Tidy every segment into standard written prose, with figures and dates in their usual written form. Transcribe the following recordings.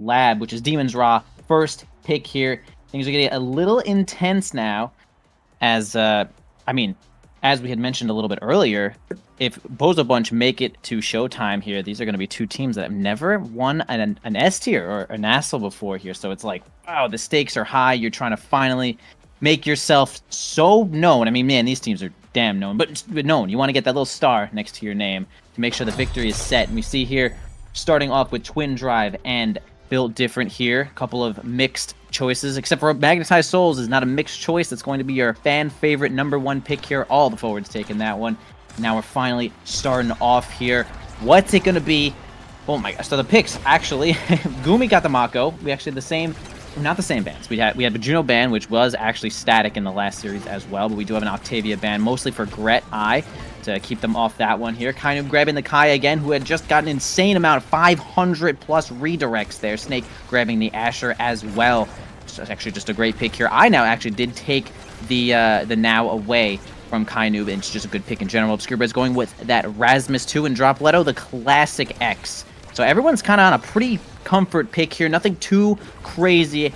Lab, which is Demons RAAAAHHH. First pick here. Things are getting a little intense now, as as we had mentioned a little bit earlier, if Bozo Bunch make it to Showtime here, these are going to be two teams that have never won an S tier or a NASL before here. So it's like, wow, the stakes are high. You're trying to finally make yourself so known. I mean, man, these teams are damn known, but known. You want to get that little star next to your name to make sure the victory is set. And we see here, starting off with Twin Drive and Built Different here. A couple of mixed choices, except for Magnetized Souls is not a mixed choice. It's going to be your fan favorite #1 pick here. All the forwards taking that one. Now we're finally starting off here. What's it going to be? Oh my gosh. So the picks, actually, Gumi got the Mako. We actually had the same, not the same bands. We had the Juno band, which was actually static in the last series as well, but we do have an Octavia band, mostly for ghret to keep them off that one here. Kind of grabbing the Kai again, who had just got an insane amount of 500 plus redirects there. Snake grabbing the Asher as well. So it's actually just a great pick here. I now actually did take the now away from Kainoob, and it's just a good pick in general. ObscureBreads going with that Rasmus 2 and Dropletto, the classic X. So everyone's kind of on a pretty comfort pick here. Nothing too crazy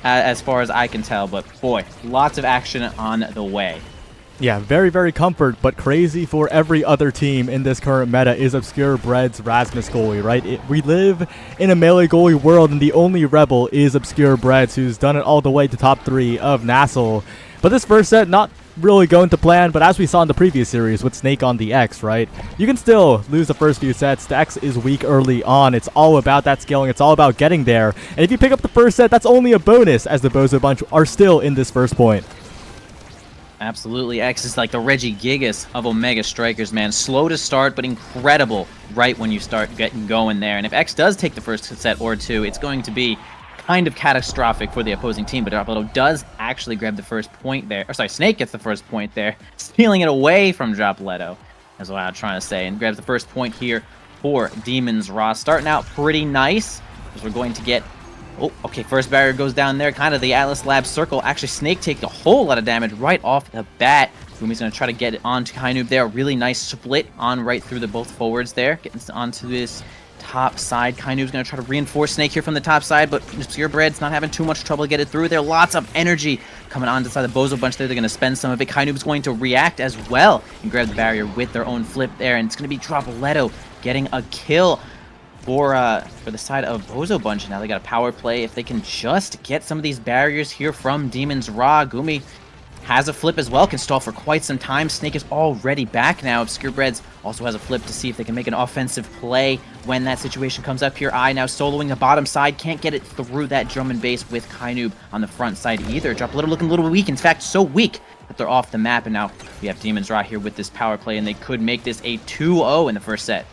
as far as I can tell, but boy, lots of action on the way. Yeah, very, very comfort, but crazy for every other team in this current meta is ObscureBreads Rasmus goalie, right? We live in a melee goalie world, and the only rebel is ObscureBreads, who's done it all the way to top 3 of NASL. But this first set, not really going to plan, but as we saw in the previous series with Snake on the X, right? You can still lose the first few sets. The X is weak early on. It's all about that scaling. It's all about getting there. And if you pick up the first set, that's only a bonus, as the Bozo Bunch are still in this first point. Absolutely. X is like the Reggie Gigas of Omega Strikers, man. Slow to start, but incredible right when you start getting going there. And if X does take the first set or two, it's going to be kind of catastrophic for the opposing team. But Dropletto does actually grab the first point there. Or sorry, Snake gets the first point there, stealing it away from Dropletto. That's what I'm trying to say. And grabs the first point here for Demons RAAAAHHH. Starting out pretty nice, because we're going to get... Oh, okay, first barrier goes down there, kind of the Atlas Lab circle. Actually, Snake takes a whole lot of damage right off the bat. Gumi's going to try to get it onto Kainoob there. Really nice split on right through the both forwards there. Getting onto this top side. Kainoob's going to try to reinforce Snake here from the top side, but ObscureBreads not having too much trouble to get it through there. Lots of energy coming on inside the Bozo Bunch there. They're going to spend some of it. Kainoob's going to react as well and grab the barrier with their own flip there, and it's going to be Dropletto getting a kill for the side of Bozo Bunch. Now they got a power play. If they can just get some of these barriers here from Demons RAAAAHHH. Gumi has a flip as well, can stall for quite some time. Snake is already back now. ObscureBreads also has a flip to see if they can make an offensive play when that situation comes up here. Now soloing the bottom side, can't get it through that drum and bass with Kainoob on the front side either. Dropletto looking a little weak, in fact so weak that they're off the map, and now we have Demons RAAAAHHH here with this power play, and they could make this a 2-0 in the first set.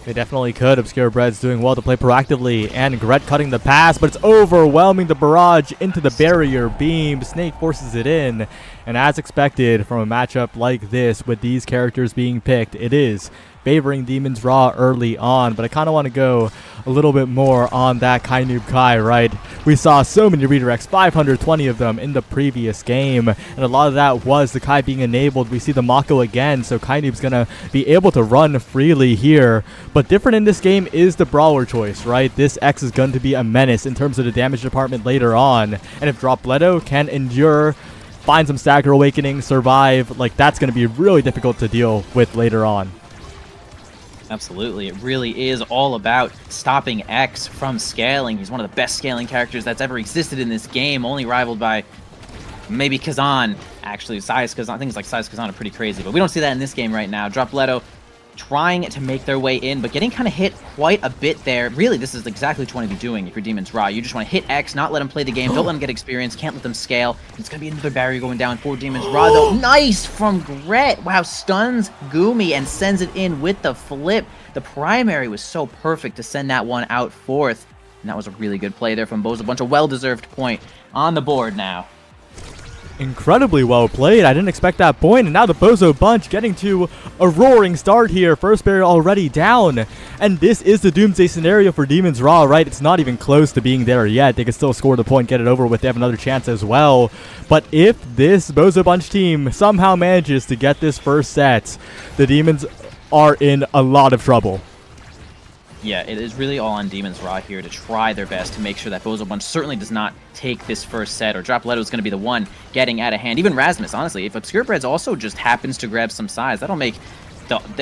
They definitely could. ObscureBreads doing well to play proactively, and ghret cutting the pass, but it's overwhelming the barrage into the barrier beam. Snake forces it in, and as expected from a matchup like this with these characters being picked, it is favoring Demons RAAAAHH early on, but I kind of want to go a little bit more on that Kainoob Kai, right? We saw so many redirects, 520 of them in the previous game, and a lot of that was the Kai being enabled. We see the Mako again, so Kainoob's going to be able to run freely here, but different in this game is the brawler choice, right? This X is going to be a menace in terms of the damage department later on, and if Dropletto can endure, find some stagger awakening, survive, like that's going to be really difficult to deal with later on. Absolutely. It really is all about stopping X from scaling. He's one of the best scaling characters that's ever existed in this game, only rivaled by maybe Kazan. Actually, Size Kazan, things like Size Kazan are pretty crazy, but we don't see that in this game right now. Dropletto trying to make their way in, but getting kind of hit quite a bit there. Really, this is exactly what you want to be doing if you're Demons RAAAAHH. You just want to hit X, not let them play the game, don't let them get experience, can't let them scale. It's going to be another barrier going down for Demons RAAAAHH, though. Nice from ghret. Wow, stuns Gumi and sends it in with the flip. The primary was so perfect to send that one out fourth, and that was a really good play there from Bozo Bunch. A well-deserved point on the board now. Incredibly well played. I didn't expect that point, and now the Bozo Bunch getting to a roaring start here. First barrier already down, and this is the doomsday scenario for Demons RAAAAHH, right? It's not even close to being there yet. They can still score the point, get it over with. They have another chance as well, but if this Bozo Bunch team somehow manages to get this first set, the Demons are in a lot of trouble. Yeah, it is really all on Demons RAAAAHHH here to try their best to make sure that Bozo Bunch certainly does not take this first set, or Dropletto is going to be the one getting out of hand. Even Rasmus, honestly, if ObscureBreads also just happens to grab some size, that'll make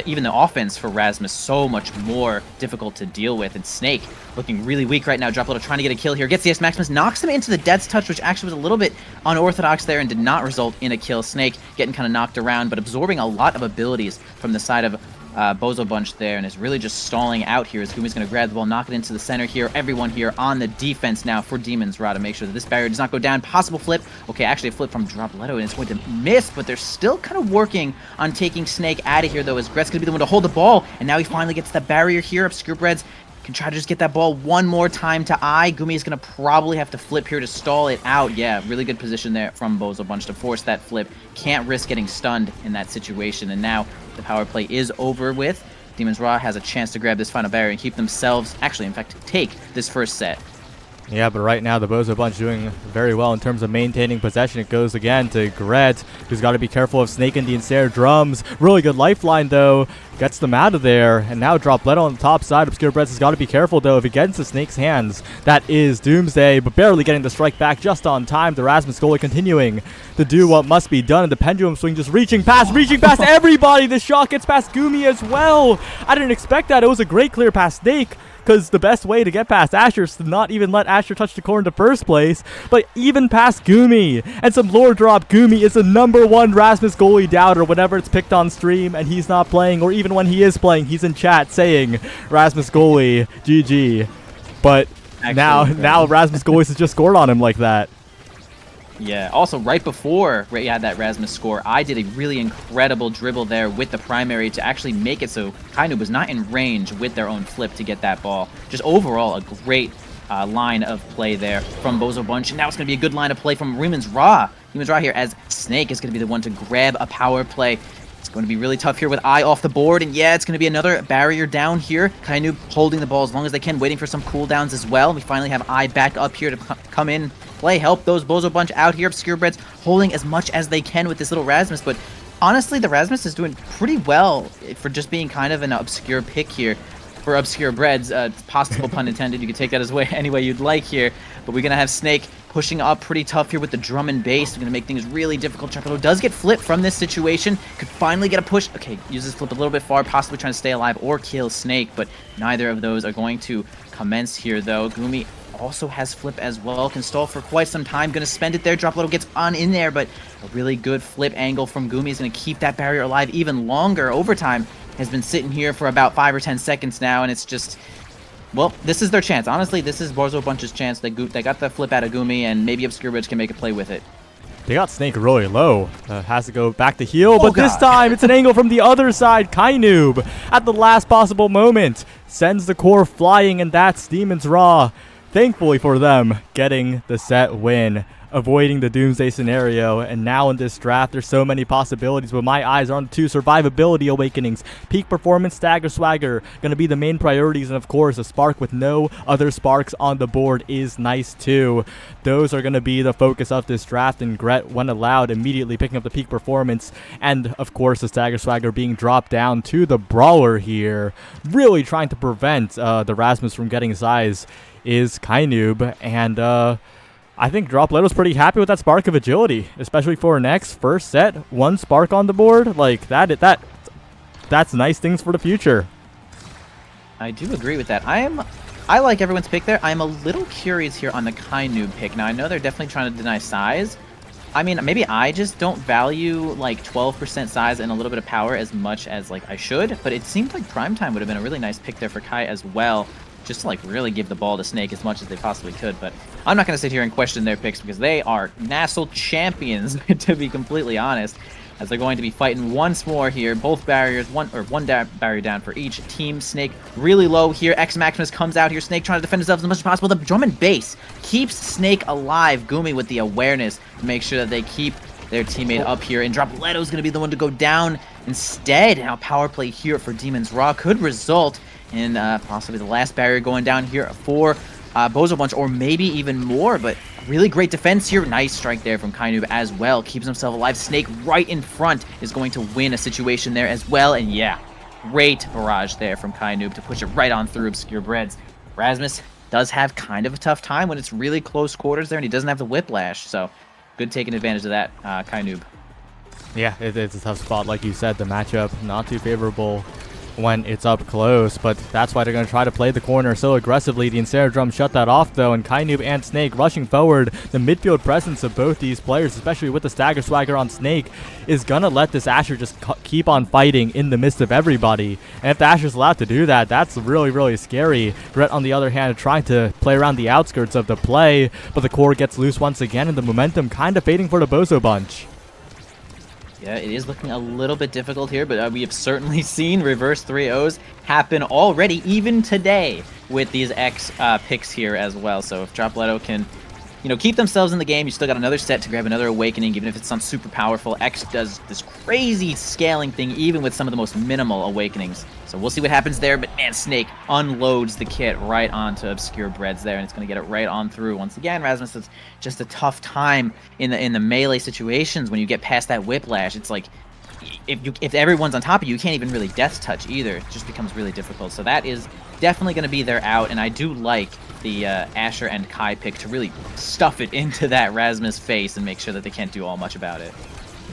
even the offense for Rasmus so much more difficult to deal with. And Snake looking really weak right now. Dropletto trying to get a kill here. Gets the S-Maximus, knocks him into the Death's Touch, which actually was a little bit unorthodox there and did not result in a kill. Snake getting kind of knocked around, but absorbing a lot of abilities from the side of Bozo Bunch there, and is really just stalling out here as Gumi's going to grab the ball, knock it into the center here. Everyone here on the defense now for Demons RAAAAHH to make sure that this barrier does not go down. Possible flip. Okay, actually a flip from Dropletto, and it's going to miss, but they're still kind of working on taking Snake out of here, though, as ghret's going to be the one to hold the ball, and now he finally gets the barrier here. ObscureBreads can try to just get that ball one more time to Eye. Gumi is going to probably have to flip here to stall it out. Yeah, really good position there from Bozo Bunch to force that flip. Can't risk getting stunned in that situation, and now the power play is over with. Demons RAAAAHH has a chance to grab this final barrier and keep themselves, actually, in fact, take this first set. Yeah, but right now the Bozo Bunch doing very well in terms of maintaining possession. It goes again to ghret, who's got to be careful of Snake and the Ensnare drums. Really good lifeline, though. Gets them out of there. And now Dropletto on the top side. ObscureBreads has got to be careful, though. If it gets into Snake's hands, that is Doomsday, but barely getting the strike back just on time. The Rasmus goalie continuing to do what must be done. And the pendulum swing just reaching past everybody. The shot gets past Gumi as well. I didn't expect that. It was a great clear past Snake, because the best way to get past Asher is to not even let Asher touch the core in the first place. But even past Gumi and some lore drop, Gumi is the #1 Rasmus goalie doubter whenever it's picked on stream and he's not playing, or even when he is playing, he's in chat saying Rasmus goalie, GG. But now Rasmus goalies has just scored on him like that. Yeah, also right before he had that Rasmus score, I did a really incredible dribble there with the primary to actually make it so Kainu was not in range with their own flip to get that ball. Just overall, a great line of play there from Bozo Bunch. And now it's going to be a good line of play from Demons RAAAAHH. Demons RAAAAHH here, as Snake is going to be the one to grab a power play. It's going to be really tough here with Eye off the board, and yeah, it's going to be another barrier down here. Kainu holding the ball as long as they can, waiting for some cooldowns as well. We finally have Eye back up here to come in, play, help those Bozo Bunch out here. ObscureBreads holding as much as they can with this little Rasmus, but honestly, the Rasmus is doing pretty well for just being kind of an obscure pick here for ObscureBreads. Possible pun intended. You can take that as any way you'd like here, but we're going to have Snake pushing up pretty tough here with the drum and bass. We're going to make things really difficult. Dropletto does get flipped from this situation. Could finally get a push. Okay, uses flip a little bit far, possibly trying to stay alive or kill Snake, but neither of those are going to commence here, though. Gumi also has flip as well. Can stall for quite some time. Going to spend it there. Dropletto gets on in there, but a really good flip angle from Gumi is going to keep that barrier alive even longer. Overtime has been sitting here for about 5 or 10 seconds now, and it's just... well, this is their chance. Honestly, this is Bozo Bunch's chance. They got the flip out of Gumi, and maybe ObscureBreads can make a play with it. They got Snake really low. Has to go back to heal, but this time it's an angle from the other side. Kainoob, at the last possible moment, sends the core flying, and that's Demons RAAAAHH. Thankfully for them, getting the set win, avoiding the Doomsday scenario. And now in this draft, there's so many possibilities, but my eyes are on 2 survivability awakenings. Peak performance, stagger swagger, going to be the main priorities, and of course a spark with no other sparks on the board is nice too. Those are going to be the focus of this draft, and ghret, when allowed, immediately picking up the peak performance, and of course the stagger swagger being dropped down to the brawler here, really trying to prevent the Rasmus from getting size is Kainoob. And I think Dropletto's pretty happy with that spark of agility, especially for next first set. 1 spark on the board, like that's nice things for the future. I do agree with that. I like everyone's pick there. I'm a little curious here on the Kainoob pick. Now I know they're definitely trying to deny size. I mean, maybe I just don't value like 12% size and a little bit of power as much as like I should, but it seemed like Primetime would have been a really nice pick there for Kai as well, just to like really give the ball to Snake as much as they possibly could. But I'm not going to sit here and question their picks because they are NASL champions, to be completely honest, as they're going to be fighting once more here. Both barriers, one barrier down for each team. Snake really low here. X Maximus comes out here. Snake trying to defend himself as much as possible. The drum and bass keeps Snake alive. Gumi with the awareness to make sure that they keep their teammate up here. And Dropletto's going to be the one to go down instead. Now power play here for Demons RAAAAHH could result in possibly the last barrier going down here for Bozo Bunch, or maybe even more. But really great defense here. Nice strike there from Kainoob as well. Keeps himself alive. Snake right in front is going to win a situation there as well. And yeah, Great barrage there from Kainoob to push it right on through ObscureBreads. Rasmus does have kind of a tough time when it's really close quarters there, and he doesn't have the whiplash, so good taking advantage of that, Kainoob. Yeah, it's a tough spot. Like you said, the matchup not too favorable when it's up close, but that's why they're going to try to play the corner so aggressively. The Drum shut that off, though, and Kainoob and Snake rushing forward. The midfield presence of both these players, especially with the stagger swagger on Snake, is going to let this Asher just keep on fighting in the midst of everybody. And if the Asher's allowed to do that, that's really, really scary. ghret, on the other hand, trying to play around the outskirts of the play, but the core gets loose once again, and the momentum kind of fading for the Bozo Bunch. Yeah, it is looking a little bit difficult here, but we have certainly seen reverse 3-0s happen already, even today, with these X picks here as well. So if Dropletto can, keep themselves in the game, you still got another set to grab another awakening, even if it's not super powerful. X does this crazy scaling thing, even with some of the most minimal awakenings. So we'll see what happens there, but man, Snake unloads the kit right onto ObscureBreads there, and it's going to get it right on through. Once again, Rasmus, it's just a tough time in the melee situations when you get past that whiplash. It's like, if everyone's on top of you, you can't even really death touch either. It just becomes really difficult. So that is definitely going to be their out, and I do like the Asher and Kai pick to really stuff it into that Rasmus face and make sure that they can't do all much about it.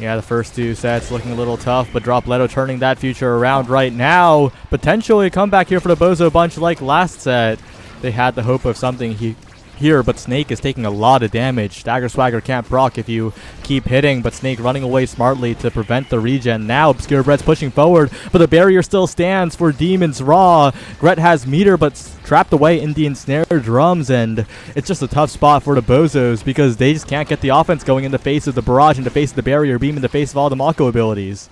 Yeah, the first two sets looking a little tough, but Dropletto turning that future around right now. Potentially a comeback here for the Bozo Bunch like last set. They had the hope of something here, but Snake is taking a lot of damage. Stagger Swagger can't proc if you keep hitting, but Snake running away smartly to prevent the regen. Now ObscureBreads pushing forward, but the barrier still stands for Demons RAAAAHHH. ghret has meter, but trapped away in the ensnared drums, and it's just a tough spot for the Bozos because they just can't get the offense going in the face of the barrage, in the face of the barrier beam, in the face of all the Mako abilities.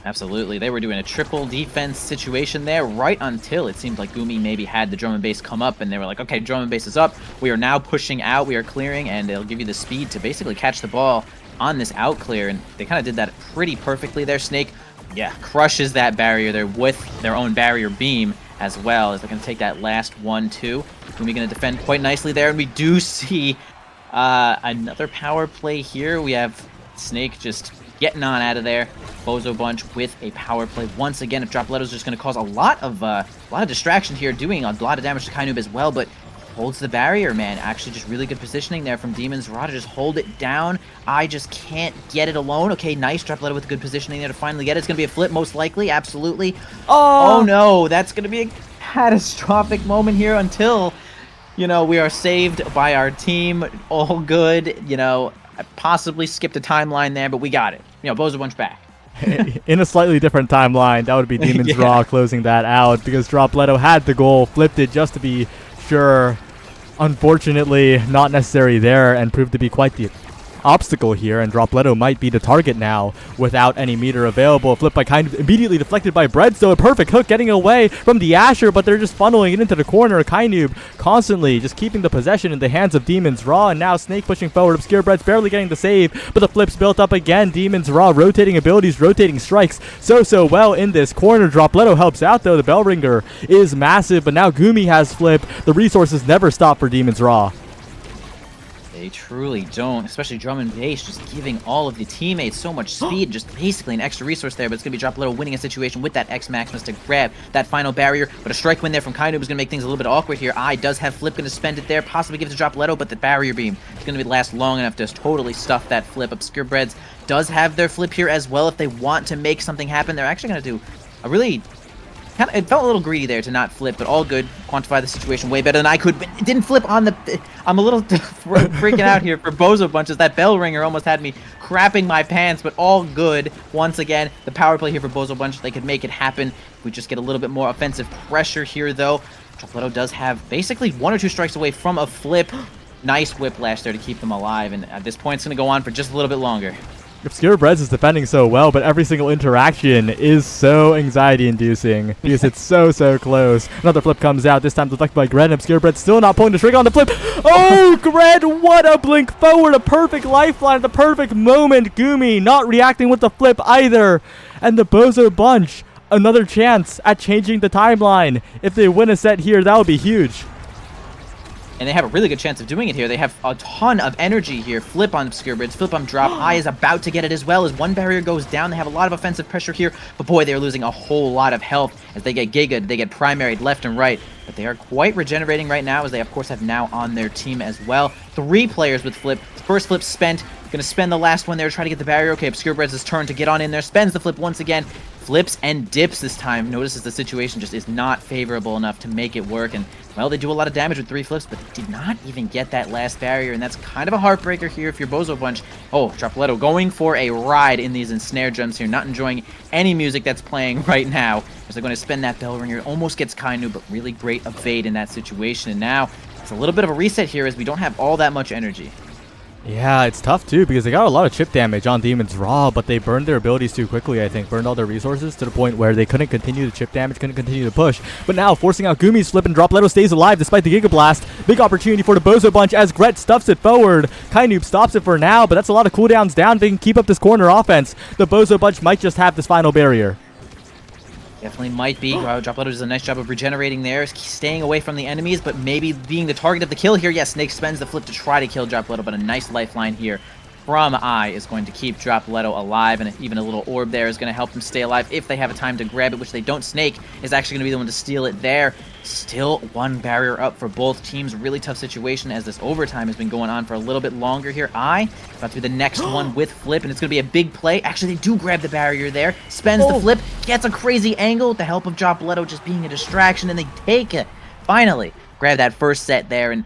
Absolutely. They were doing a triple defense situation there right until it seemed like Gumi maybe had the drum and bass come up, and they were like, okay, drum and bass is up. We are now pushing out. We are clearing, and it'll give you the speed to basically catch the ball on this out clear, and they kind of did that pretty perfectly there. Snake, yeah, crushes that barrier there with their own barrier beam as well, as they're going to take that last 1-2. Gumi going to defend quite nicely there, and we do see another power play here. We have Snake just getting on out of there. Bozo Bunch with a power play once again. If Dropletto's just going to cause a lot of distraction here, doing a lot of damage to Kainoob as well, but holds the barrier, man. Actually, just really good positioning there from Demons RAAAAHHH to just hold it down. I just can't get it alone. Okay, nice. Dropletto with good positioning there to finally get it. It's going to be a flip, most likely. Absolutely. Oh no, that's going to be a catastrophic moment here until, we are saved by our team. All good. I possibly skipped a timeline there, but we got it. Bozo Bunch back. In a slightly different timeline, that would be Demons RAAAAHHH closing that out because Dropletto had the goal, flipped it just to be sure. Unfortunately, not necessary there, and proved to be quite the obstacle here, and Dropletto might be the target now without any meter available. Flip by kind of immediately deflected by Breads, though a perfect hook getting away from the Asher, but they're just funneling it into the corner. Kainoob constantly just keeping the possession in the hands of Demons RAAAAHHH, and now Snake pushing forward. ObscureBreads barely getting the save, but the flip's built up again. Demons RAAAAHHH rotating abilities, rotating strikes so well in this corner. Dropletto helps out though. The bell ringer is massive, but now Gumi has flip. The resources never stop for Demons RAAAAHHH. They truly don't, especially drum and bass, just giving all of the teammates so much speed, just basically an extra resource there, but it's going to be Dropletto winning a situation with that X Maximus to grab that final barrier, but a strike win there from Kainoob is going to make things a little bit awkward here. Does have flip, going to spend it there, possibly give it to Dropletto, but the barrier beam is going to last long enough to totally stuff that flip. ObscureBreads does have their flip here as well if they want to make something happen. They're actually going to do a really... It felt a little greedy there to not flip, but all good. Quantify the situation way better than I could, but it didn't flip on the... I'm a little freaking out here for Bozo Bunches. That bell ringer almost had me crapping my pants, but all good. Once again, the power play here for Bozo Bunch. They could make it happen. We just get a little bit more offensive pressure here, though. Dropletto does have basically 1 or 2 strikes away from a flip. Nice whiplash there to keep them alive, and at this point, it's going to go on for just a little bit longer. ObscureBreads is defending so well, but every single interaction is so anxiety-inducing because it's so close. Another flip comes out, this time deflected by ghret, and ObscureBreads still not pulling the trigger on the flip. Oh, ghret, what a blink forward, a perfect lifeline at the perfect moment. Gumi not reacting with the flip either. And the Bozo Bunch, another chance at changing the timeline. If they win a set here, that would be huge. And they have a really good chance of doing it here. They have a ton of energy here. Flip on ObscureBreads, flip on drop. I is about to get it as well as one barrier goes down. They have a lot of offensive pressure here, but boy, they're losing a whole lot of health as they get giga'd, they get primaried left and right. But they are quite regenerating right now, as they of course have now on their team as well. 3 players with flip. First flip spent. Gonna spend the last one there to try to get the barrier. Okay, ObscureBreads' turn to get on in there. Spends the flip once again. Flips and dips this time. Notices the situation just is not favorable enough to make it work. And, well, they do a lot of damage with 3 flips, but they did not even get that last barrier. And that's kind of a heartbreaker here if you're Bozo Bunch. Oh, Dropletto going for a ride in these ensnare drums here. Not enjoying any music that's playing right now, as they're going to spend that bell ringer. Almost gets Kainu, but really great evade in that situation. And now it's a little bit of a reset here as we don't have all that much energy. Yeah, it's tough too because they got a lot of chip damage on Demons RAAAAHH, but they burned their abilities too quickly, I think. Burned all their resources to the point where they couldn't continue the chip damage, couldn't continue to push. But now, forcing out Gumi's flip and Dropletto stays alive despite the Giga Blast. Big opportunity for the Bozo Bunch as ghret stuffs it forward. Kainoob stops it for now, but that's a lot of cooldowns down if they can keep up this corner offense. The Bozo Bunch might just have this final barrier. Definitely might be. Wow, Dropletto does a nice job of regenerating there, staying away from the enemies, but maybe being the target of the kill here. Yes, Snake spends the flip to try to kill Dropletto, but a nice lifeline here from I is going to keep Dropletto alive, and even a little orb there is going to help them stay alive if they have a time to grab it, which they don't. Snake is actually going to be the one to steal it there. Still 1 barrier up for both teams. Really tough situation as this overtime has been going on for a little bit longer here. I about to be the next one with flip, and it's going to be a big play. Actually, they do grab the barrier there. Spends the flip, gets a crazy angle with the help of Dropletto just being a distraction, and they take it. Finally, grab that first set there, and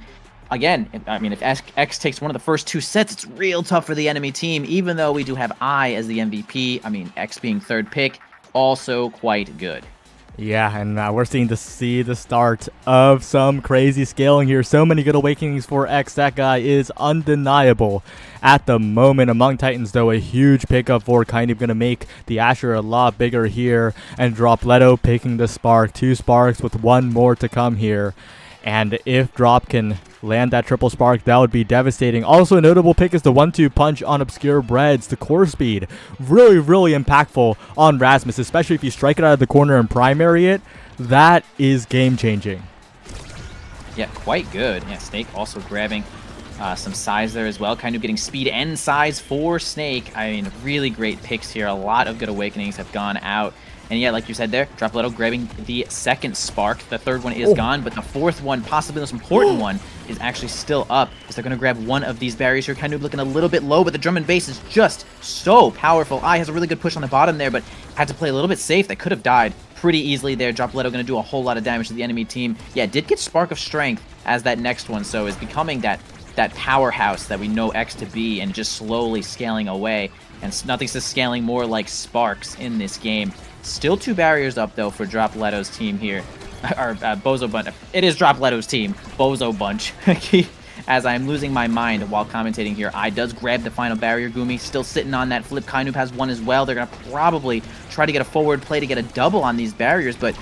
again, if X takes one of the first 2 sets, it's real tough for the enemy team, even though we do have I as the MVP. X being 3rd pick, also quite good. Yeah, and we're seeing the start of some crazy scaling here. So many good awakenings for X. That guy is undeniable at the moment. Among Titans, though, a huge pickup for Kainoob, going to make the Asher a lot bigger here. And Dropletto picking the Spark. 2 Sparks with 1 more to come here. And if Drop can land that triple spark, that would be devastating. Also, a notable pick is the 1-2 punch on ObscureBreads. The core speed, really, really impactful on Rasmus, especially if you strike it out of the corner and primary it. That is game-changing. Yeah, quite good. Yeah, Snake also grabbing some size there as well. Kind of getting speed and size for Snake. Really great picks here. A lot of good awakenings have gone out. And yeah, like you said there, Dropletto grabbing the 2nd spark. The 3rd one is gone, but the 4th one, possibly the most important one, is actually still up. As they're going to grab one of these barriers here. Kind of looking a little bit low, but the drum and bass is just so powerful. I has a really good push on the bottom there, but had to play a little bit safe. They could have died pretty easily there. Dropletto going to do a whole lot of damage to the enemy team. Yeah, did get Spark of Strength as that next one, so is becoming that powerhouse that we know X to be, and just slowly scaling away. And nothing says scaling more like Sparks in this game. Still 2 barriers up, though, for Dropletto's team here. Or Bozo Bunch. It is Dropletto's team. Bozo Bunch. As I'm losing my mind while commentating here. I does grab the final barrier. Gumi still sitting on that flip. Kainoob has 1 as well. They're going to probably try to get a forward play to get a double on these barriers. But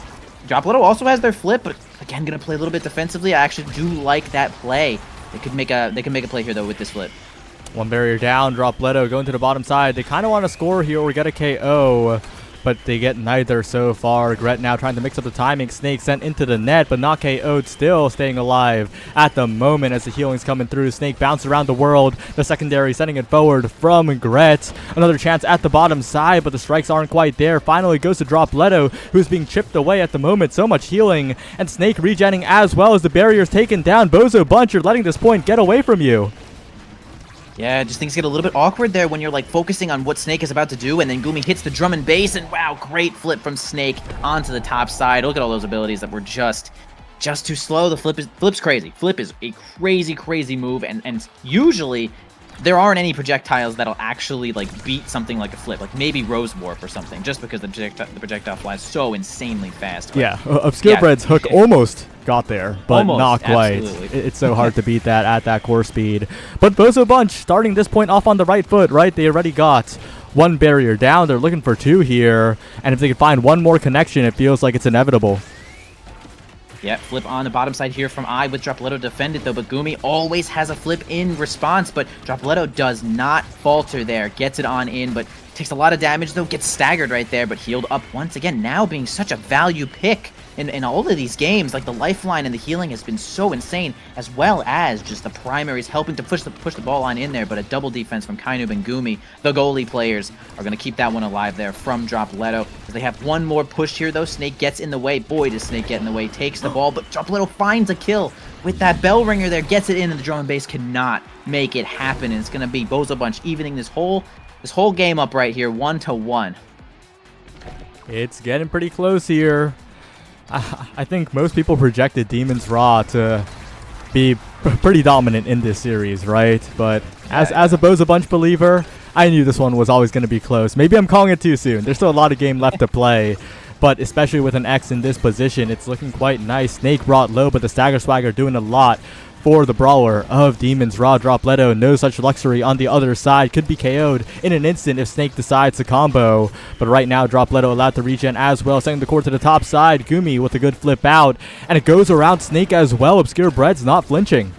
Dropletto also has their flip. But again, going to play a little bit defensively. I actually do like that play. They could make a play here, though, with this flip. 1 barrier down. Dropletto going to the bottom side. They kind of want to score here or get a KO. But they get neither so far. ghret now trying to mix up the timing. Snake sent into the net, but not KO'd. Still staying alive at the moment as the healing's coming through. Snake bounced around the world. The secondary sending it forward from ghret. Another chance at the bottom side, but the strikes aren't quite there. Finally goes to Dropletto, who's being chipped away at the moment. So much healing. And Snake regenning as well as the barrier's taken down. Bozo Bunch, you're letting this point get away from you. Yeah, just things get a little bit awkward there when you're like focusing on what Snake is about to do, and then Gumi hits the drum and bass, and wow, great flip from Snake onto the top side. Look at all those abilities that were just too slow. The flip's crazy. Flip is a crazy move, and usually there aren't any projectiles that'll actually like beat something like a flip, like maybe Rose Warp or something, just because the projectile flies so insanely fast. But yeah, ObscureBreads hook almost got there, but almost, not quite. It's so hard to beat that at that core speed. But Bozo Bunch starting this point off on the right foot, right? They already got 1 barrier down. They're looking for 2 here, and if they can find 1 more connection, it feels like it's inevitable. Yeah, flip on the bottom side here from I with Dropletto defended, though, but Gumi always has a flip in response, but Dropletto does not falter there. Gets it on in, but takes a lot of damage, though. Gets staggered right there, but healed up once again. Now being such a value pick in all of these games. Like, the lifeline and the healing has been so insane, as well as just the primaries helping to push the ball line in there. But a double defense from Kainub and Gumi, the goalie players, are going to keep that one alive there from Dropletto. They have one more push here, though. Snake gets in the way. Boy, does Snake get in the way. Takes the ball, but Dropletto finds a kill with that bell ringer there. Gets it in, and the drum and bass cannot make it happen. And it's going to be Bozo Bunch evening this whole game up right here, 1-1. It's getting pretty close here. I think most people projected Demons RAAAAHH to be pretty dominant in this series, right? But as a Bozo Bunch believer, I knew this one was always going to be close. Maybe I'm calling it too soon. There's still a lot of game left to play. But especially with an X in this position, it's looking quite nice. Snake brought low, but the Stagger Swagger doing a lot for the brawler of Demons RAAAAHH. Dropletto, no such luxury on the other side. Could be KO'd in an instant if Snake decides to combo. But right now, Dropletto allowed to regen as well. Sending the court to the top side. Gumi with a good flip out. And it goes around Snake as well. ObscureBreads not flinching.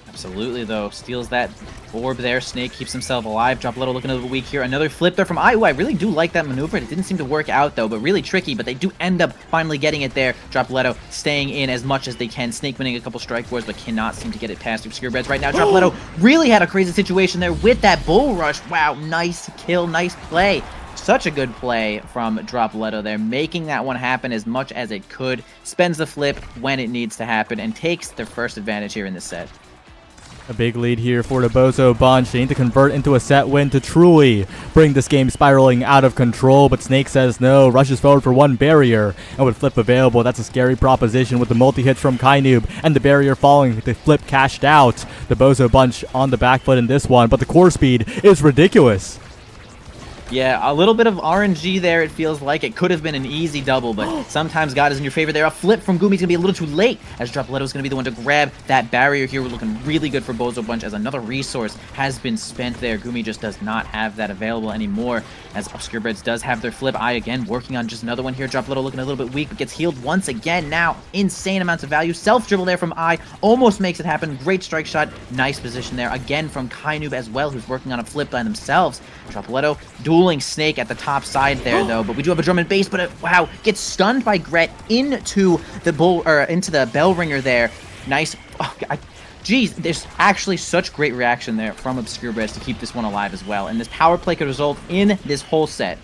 Absolutely, though. Steals that orb there. Snake keeps himself alive. Dropletto looking a little weak here. Another flip there from I really do like that maneuver. It didn't seem to work out, though, but really tricky. But they do end up finally getting it there. Dropletto staying in as much as they can. Snake winning a couple strike boards, but cannot seem to get it past ObscureBreads right now. Dropletto really had a crazy situation there with that bull rush. Wow, nice kill, nice play. Such a good play from Dropletto there, making that one happen as much as it could. Spends the flip when it needs to happen and takes their first advantage here in this set. A big lead here for the Bozo Bunch. They need to convert into a set win to truly bring this game spiraling out of control, but Snake says no, rushes forward for one barrier, and with flip available, that's a scary proposition with the multi-hits from Kainub, and the barrier falling, the flip cashed out. The Bozo Bunch on the back foot in this one, but the core speed is ridiculous. Yeah, a little bit of RNG there, it feels like. It could have been an easy double, but sometimes God is in your favor there. A flip from Gumi's going to be a little too late, as Dropletto's going to be the one to grab that barrier here. We're looking really good for Bozo Bunch, as another resource has been spent there. Gumi just does not have that available anymore, as ObscureBreads does have their flip. Again, working on just another one here. Dropletto looking a little bit weak, but gets healed once again now. Insane amounts of value. Self-dribble there from almost makes it happen. Great strike shot. Nice position there. Again from Kainub as well, who's working on a flip by themselves. Dropletto dueling Snake at the top side there, though, but we do have a drum and bass, but wow, gets stunned by ghret into the bell ringer there. Nice. Jeez, there's actually such great reaction there from ObscureBreads to keep this one alive as well, and this power play could result in this whole set.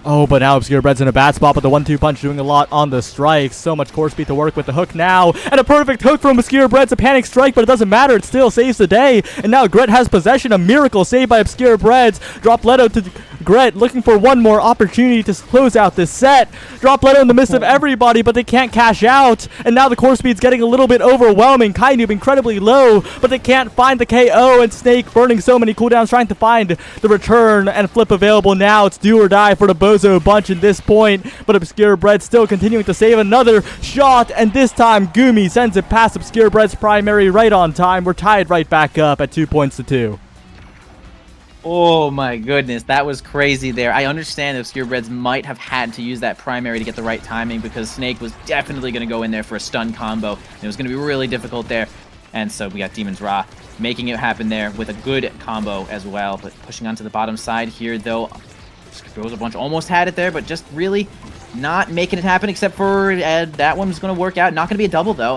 Oh, but now ObscureBreads in a bad spot, but the 1-2 punch doing a lot on the strikes. So much core speed to work with the hook now. And a perfect hook from ObscureBreads. A panic strike, but it doesn't matter. It still saves the day. And now ghret has possession. A miracle save by ObscureBreads. Dropletto to ghret looking for one more opportunity to close out this set. Dropletto in the midst of everybody, but they can't cash out. And now the core speed's getting a little bit overwhelming. Kainub incredibly low, but they can't find the KO. And Snake burning so many cooldowns, trying to find the return and flip available now. It's do or die for the Bozo Bunch in this point, but ObscureBreads still continuing to save another shot, and this time Gumi sends it past ObscureBreads primary right on time. We're tied right back up at 2 points to 2. Oh my goodness, that was crazy there. I understand ObscureBreads might have had to use that primary to get the right timing, because Snake was definitely going to go in there for a stun combo, and it was going to be really difficult there. And so we got Demons RAAAAHH making it happen there with a good combo as well, but pushing onto the bottom side here, though. Bozo Bunch almost had it there, but just really not making it happen, except for that one was going to work out. Not going to be a double, though.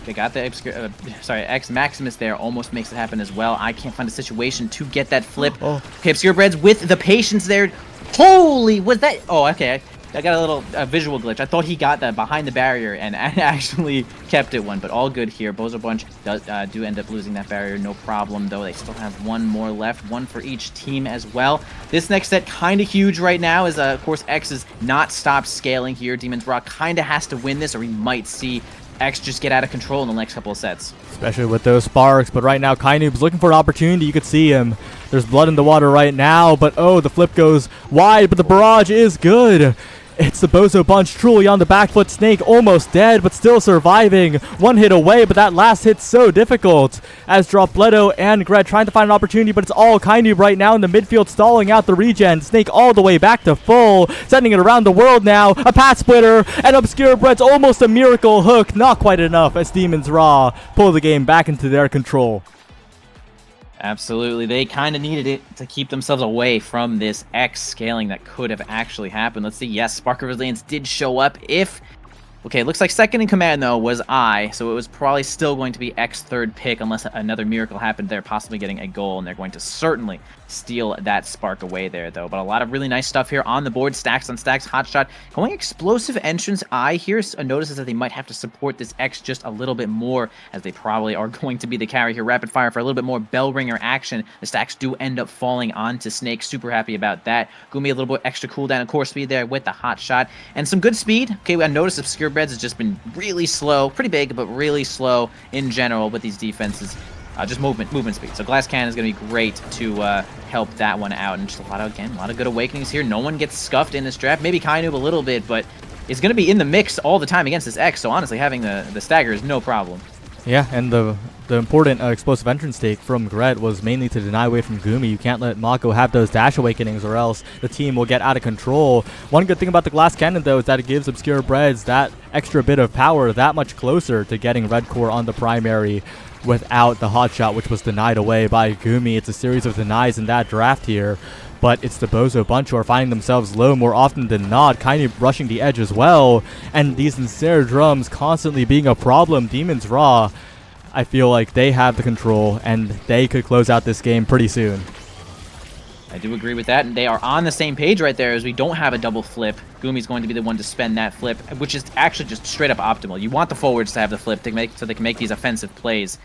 They got the X Maximus there. Almost makes it happen as well. I can't find a situation to get that flip. Okay, ObscureBreads with the patience there. Holy, was that? Oh, okay. I got a little visual glitch. I thought he got that behind the barrier and actually kept it one, but all good here. Bozo Bunch do end up losing that barrier, no problem, though. They still have one more left, one for each team as well. This next set kind of huge right now, as of course X is not stopped scaling here. Demons RAAAAHH kind of has to win this, or we might see X just get out of control in the next couple of sets. Especially with those sparks, but right now Kainub's looking for an opportunity. You could see him. There's blood in the water right now, but oh, the flip goes wide, but the barrage is good. It's the Bozo Bunch truly on the back foot. Snake almost dead, but still surviving. One hit away, but that last hit's so difficult. As Dropletto and ghret trying to find an opportunity, but it's all Kainub right now in the midfield, stalling out the regen. Snake all the way back to full, sending it around the world now. A path splitter, and ObscureBreads almost a miracle hook. Not quite enough as Demons RAAAAHH pull the game back into their control. Absolutely. They kind of needed it to keep themselves away from this X scaling that could have actually happened. Let's see. Yes, Spark of Resilience did show up. Okay, it looks like second in command, though, was I, so it was probably still going to be X third pick unless another miracle happened there, possibly getting a goal, and they're going to certainly steal that spark away there, though. But a lot of really nice stuff here on the board. Stacks on stacks, hotshot. Going explosive entrance. I here notices that they might have to support this X just a little bit more, as they probably are going to be the carry here. Rapid fire for a little bit more bell ringer action. The stacks do end up falling onto Snake. Super happy about that. Gumi a little bit extra cooldown and core speed there with the hotshot. And some good speed. Okay, I noticed ObscureBreads has just been really slow. Pretty big, but really slow in general with these defenses. Just movement speed. So Glass Cannon is going to be great to help that one out. And just a lot of good awakenings here. No one gets scuffed in this draft. Maybe Kainoob a little bit, but is going to be in the mix all the time against this X. So honestly, having the stagger is no problem. Yeah, and the important explosive entrance take from ghret was mainly to deny away from Gumi. You can't let Mako have those dash awakenings or else the team will get out of control. One good thing about the Glass Cannon, though, is that it gives ObscureBreads that extra bit of power that much closer to getting red core on the primary without the hotshot, which was denied away by Gumi. It's a series of denies in that draft here. But it's the Bozo Bunch who are finding themselves low more often than not, kind of rushing the edge as well. And these Ensnare drums constantly being a problem. Demons RAAAAHH, I feel like they have the control, and they could close out this game pretty soon. I do agree with that, and they are on the same page right there, as we don't have a double flip. Gumi's going to be the one to spend that flip, which is actually just straight up optimal. You want the forwards to have the flip so they can make these offensive plays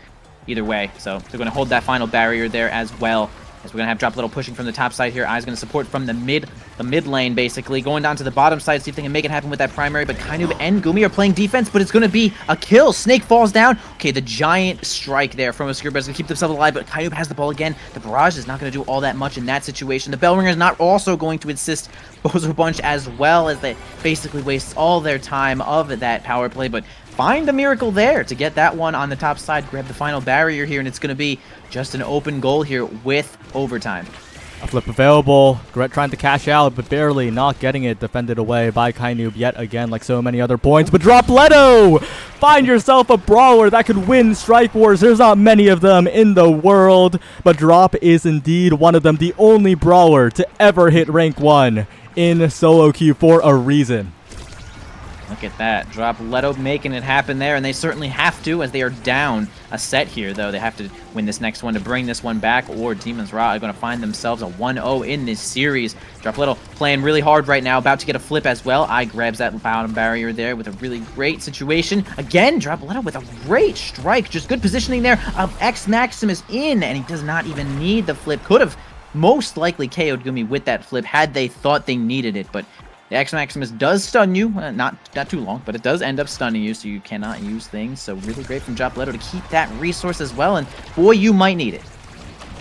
either way. So they're going to hold that final barrier there as well. As we're going to have Drop Little pushing from the top side here. I's going to support from the mid lane, basically. Going down to the bottom side, see if they can make it happen with that primary. But Kainoob and Gumi are playing defense, but it's going to be a kill. Snake falls down. Okay, the giant strike there from ObscureBreads is going to keep themselves alive, but Kainoob has the ball again. The barrage is not going to do all that much in that situation. The Bellringer is not also going to assist Bozo Bunch as well, as they basically waste all their time of that power play, but find the miracle there to get that one on the top side, grab the final barrier here, and it's going to be just an open goal here with overtime. A flip available. ghret trying to cash out, but barely not getting it. Defended away by Kainoob yet again, like so many other points. But Drop Leto! Find yourself a brawler that could win Strike Wars. There's not many of them in the world, but Drop is indeed one of them. The only brawler to ever hit rank 1 in solo queue for a reason. Look at that. Drop Leto making it happen there, and they certainly have to, as they are down a set here, though. They have to win this next one to bring this one back, or Demons RAAAAHH are going to find themselves a 1-0 in this series. Drop Leto playing really hard right now, about to get a flip as well. I grabs that bottom barrier there with a really great situation. Again, Drop Leto with a great strike. Just good positioning there of X Maximus in, and he does not even need the flip. Could have most likely KO'd Gumi with that flip had they thought they needed it, but the X Maximus does stun you, not too long, but it does end up stunning you, so you cannot use things. So really great from Drop Leto to keep that resource as well, and boy, you might need it.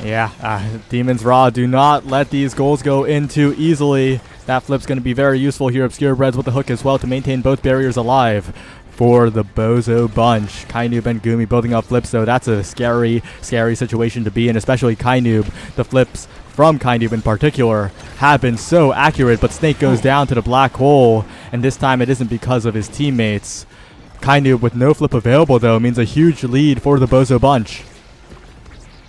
Yeah, Demons RAAAAHH do not let these goals go in too easily. That flip's going to be very useful here. ObscureBreads with the hook as well to maintain both barriers alive for the Bozo Bunch. Kainoob and Gumi building up flips, so that's a scary situation to be in, especially Kainoob. The flips from Kainoob in particular have been so accurate, but Snake goes down to the black hole, and this time it isn't because of his teammates. Kainoob with no flip available, though, means a huge lead for the Bozo Bunch.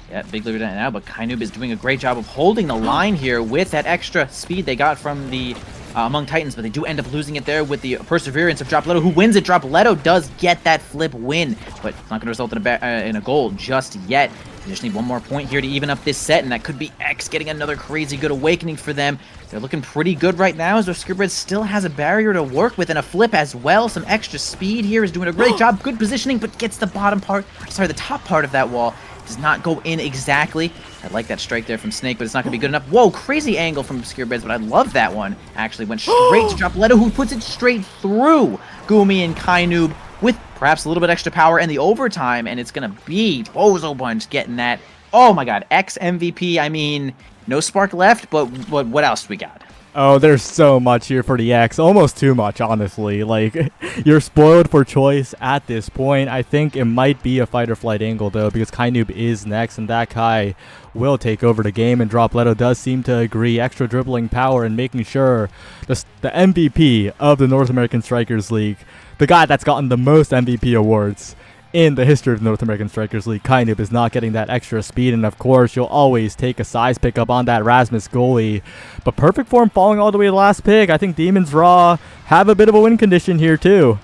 Yeah, big lead now, but Kainoob is doing a great job of holding the line here with that extra speed they got from the Among Titans, but they do end up losing it there with the perseverance of Drop Leto, who wins it. Drop Leto does get that flip win, but it's not going to result in a goal just yet. You just need one more point here to even up this set, and that could be X getting another crazy good awakening for them. They're looking pretty good right now, as ObscureBreads still has a barrier to work with and a flip as well. Some extra speed here is doing a great job. Good positioning, but gets the the top part of that wall. Does not go in exactly. I like that strike there from Snake, but it's not going to be good enough. Whoa, crazy angle from ObscureBreads, but I love that one. Actually went straight to Drop Leto, who puts it straight through Gumi and Kainoob with perhaps a little bit extra power and the overtime, and it's going to be Bozo Bunch getting that. Oh my god, X MVP. I mean, no spark left, but what else we got? Oh, there's so much here for the X. Almost too much, honestly. Like, you're spoiled for choice at this point. I think it might be a fight or flight angle, though, because Kainoob is next, and that Kai will take over the game, and Drop Leto does seem to agree. Extra dribbling power and making sure the MVP of the North American Strikers League, the guy that's gotten the most MVP awards, in the history of North American Strikers League. Kind of is not getting that extra speed, and of course you'll always take a size pickup on that Rasmus goalie. But perfect form falling all the way to the last pick. I think Demons RAAAAHH have a bit of a win condition here too.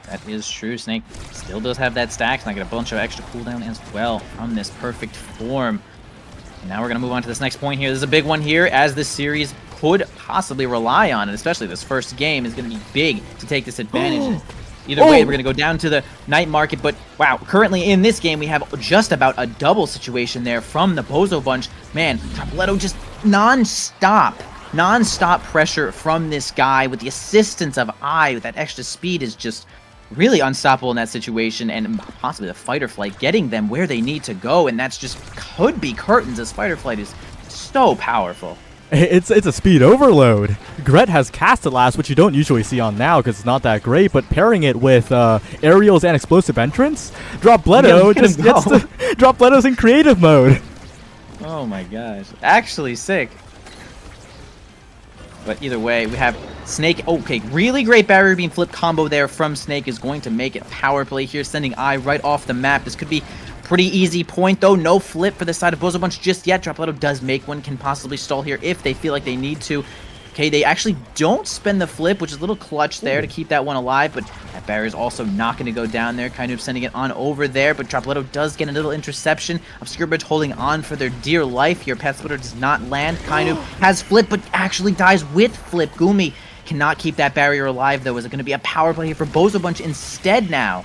That is true. Snake still does have that stack, and I get a bunch of extra cooldown as well from this perfect form. And now we're going to move on to this next point here. This is a big one here, as this series could possibly rely on, and especially this first game is going to be big to take this advantage. Either way, we're going to go down to the night market, but wow, currently in this game, we have just about a double situation there from the Bozo Bunch. Man, Dropletto just non-stop pressure from this guy with the assistance of with that extra speed is just really unstoppable in that situation, and possibly the fight or flight getting them where they need to go, and that's just could be curtains, as fight or flight is so powerful. It's a speed overload. ghret has cast at last, which you don't usually see on now because it's not that great, but pairing it with aerials and explosive entrance, Dropletto just gets to Dropletto's in creative mode. Oh my gosh, actually sick. But either way, we have Snake. Okay, really great barrier beam flip combo there from Snake is going to make it power play here, sending right off the map. This could be pretty easy point, though. No flip for the side of Bozo Bunch just yet. Dropletto does make one, can possibly stall here if they feel like they need to. Okay, they actually don't spend the flip, which is a little clutch there to keep that one alive, but that barrier is also not going to go down there, kind of sending it on over there, but Dropletto does get a little interception. ObscureBreads holding on for their dear life here. Path Splitter does not land, kind of has flip, but actually dies with flip. Goomy cannot keep that barrier alive, though. Is it going to be a power play here for Bozo Bunch instead now?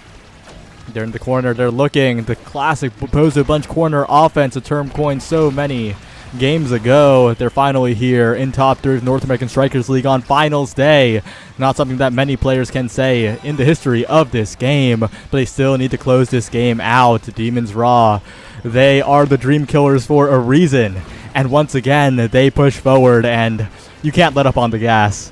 They're in the corner, they're looking. The classic Bozo Bunch corner offense, a term coined so many games ago. They're finally here in top 3 of North American Strikers League on finals day. Not something that many players can say in the history of this game, but they still need to close this game out. Demons RAAAAHH, they are the dream killers for a reason, and once again they push forward, and you can't let up on the gas.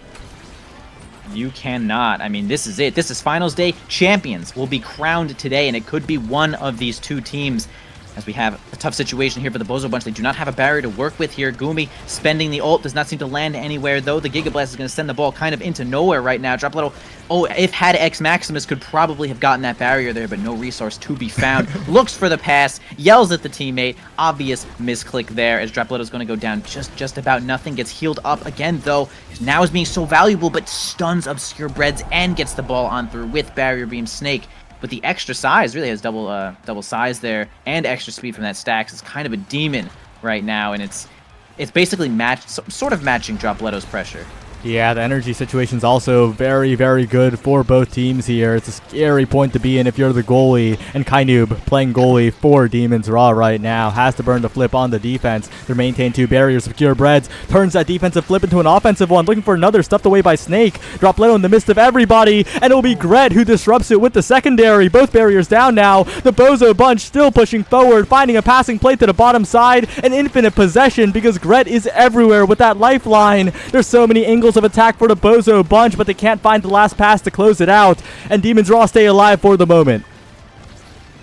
You cannot. I mean, this is it. This is finals day. Champions will be crowned today, and it could be one of these two teams, as we have a tough situation here for the Bozo Bunch. They do not have a barrier to work with here. Goomy spending the ult does not seem to land anywhere, though. The Giga Blast is going to send the ball kind of into nowhere right now. Dropletto, if had X Maximus, could probably have gotten that barrier there, but no resource to be found. Looks for the pass, yells at the teammate. Obvious misclick there, as Dropletto's going to go down just about nothing. Gets healed up again, though. Now is being so valuable, but stuns ObscureBreads and gets the ball on through with Barrier Beam. Snake, with the extra size, really has double size there, and extra speed from that stacks. It's kind of a demon right now, and it's basically sort of matching Dropletto's pressure. Yeah, the energy situation's also very, very good for both teams here. It's a scary point to be in if you're the goalie, and Kainoob playing goalie for Demons RAAAAHH right now. Has to burn the flip on the defense. They maintain 2 barriers. ObscureBreads turns that defensive flip into an offensive one, looking for another, stuffed away by Snake. Dropletto in the midst of everybody, and it'll be ghret who disrupts it with the secondary. Both barriers down now. The Bozo Bunch still pushing forward, finding a passing plate to the bottom side, and infinite possession because ghret is everywhere with that lifeline. There's so many angles of attack for the Bozo Bunch, but they can't find the last pass to close it out, and Demons RAAAAHH stay alive for the moment.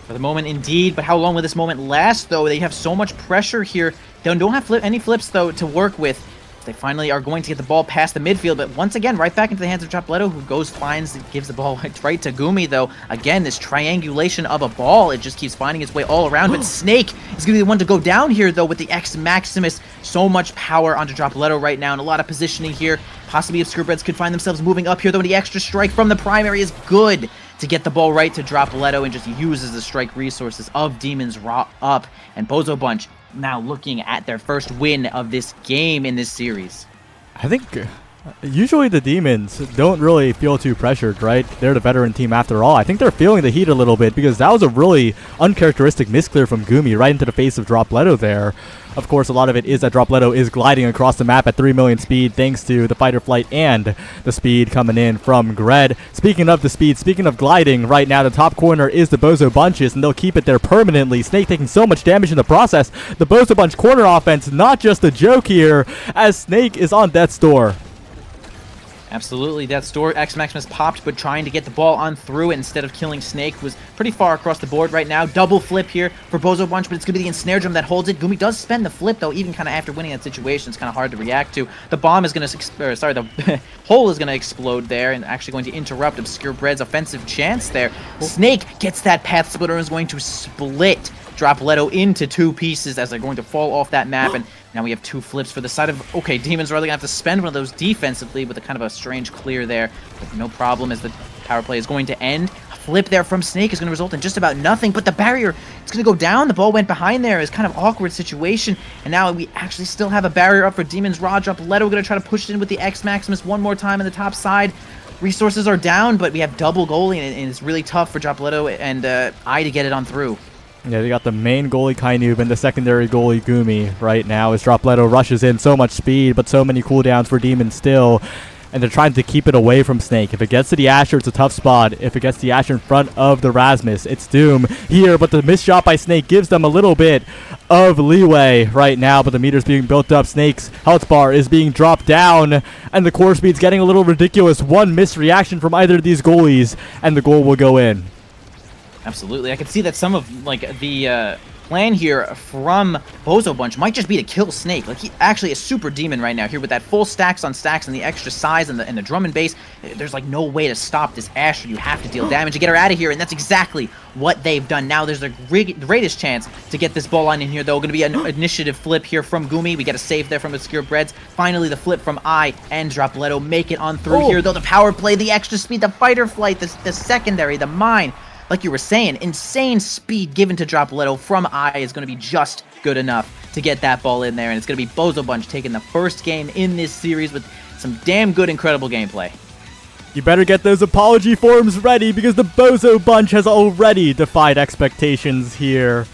For the moment, indeed, but how long will this moment last, though? They have so much pressure here. They don't have any flips, though, to work with. They finally are going to get the ball past the midfield, but once again, right back into the hands of Dropletto, who finds, gives the ball right to Goomy, though. Again, this triangulation of a ball, it just keeps finding its way all around, but Snake is going to be the one to go down here, though, with the X Maximus. So much power onto Dropletto right now, and a lot of positioning here. Possibly ObscureBreads could find themselves moving up here, though. The extra strike from the primary is good to get the ball right to Dropletto, and just uses the strike resources of Demons RAAAAHH up, and Bozo Bunch now looking at their first win of this game in this series. I think usually the Demons don't really feel too pressured, right? They're the veteran team after all. I think they're feeling the heat a little bit because that was a really uncharacteristic misclear from Goomy right into the face of Dropletto there. Of course, a lot of it is that Dropletto is gliding across the map at 3 million speed thanks to the fight or flight and the speed coming in from ghret. Speaking of the speed, speaking of gliding, right now the top corner is the Bozo Bunches, and they'll keep it there permanently. Snake taking so much damage in the process. The Bozo Bunch corner offense, not just a joke here, as Snake is on death's door. Absolutely, that store X Maximus popped, but trying to get the ball on through it instead of killing Snake was pretty far across the board right now. Double flip here for Bozo Bunch, but it's going to be the ensnare drum that holds it. Gumi does spend the flip, though, even kind of after winning that situation. It's kind of hard to react to. The bomb is going to, sorry, the hole is going to explode there and actually going to interrupt ObscureBreads' offensive chance there. Snake gets that path splitter and is going to split Dropletto into two pieces as they're going to fall off that map, and now we have two flips for the side of, okay, Demons are really going to have to spend one of those defensively with a kind of a strange clear there, but no problem as the power play is going to end. A flip there from Snake is going to result in just about nothing, but the barrier is going to go down. The ball went behind there. It's kind of awkward situation, and now we actually still have a barrier up for Demons RAAAAHHH. Dropletto going to try to push it in with the X Maximus one more time on the top side. Resources are down, but we have double goalie, and it's really tough for Dropletto and I to get it on through. Yeah, they got the main goalie Kainoob and the secondary goalie Gumi right now as Dropletto rushes in. So much speed, but so many cooldowns for Demon still. And they're trying to keep it away from Snake. If it gets to the Asher, it's a tough spot. If it gets to the Asher in front of the Rasmus, it's doom here. But the missed shot by Snake gives them a little bit of leeway right now. But the meter's being built up. Snake's health bar is being dropped down. And the core speed's getting a little ridiculous. One missed reaction from either of these goalies, and the goal will go in. Absolutely. I can see that some of, like, the plan here from Bozo Bunch might just be to kill Snake. Like, he actually is super demon right now here with that full stacks on stacks and the extra size and the drum and bass. There's, like, no way to stop this Asher. You have to deal damage to get her out of here, and that's exactly what they've done. Now there's the greatest chance to get this ball line in here, though. Going to be an initiative flip here from Gumi. We get a save there from ObscureBreads. Finally, the flip from I and Dropletto make it on through here, though. The power play, the extra speed, the fighter flight, the secondary, the mine. Like you were saying, insane speed given to Dropletto from I is going to be just good enough to get that ball in there. And it's going to be Bozo Bunch taking the first game in this series with some damn good, incredible gameplay. You better get those apology forms ready because the Bozo Bunch has already defied expectations here.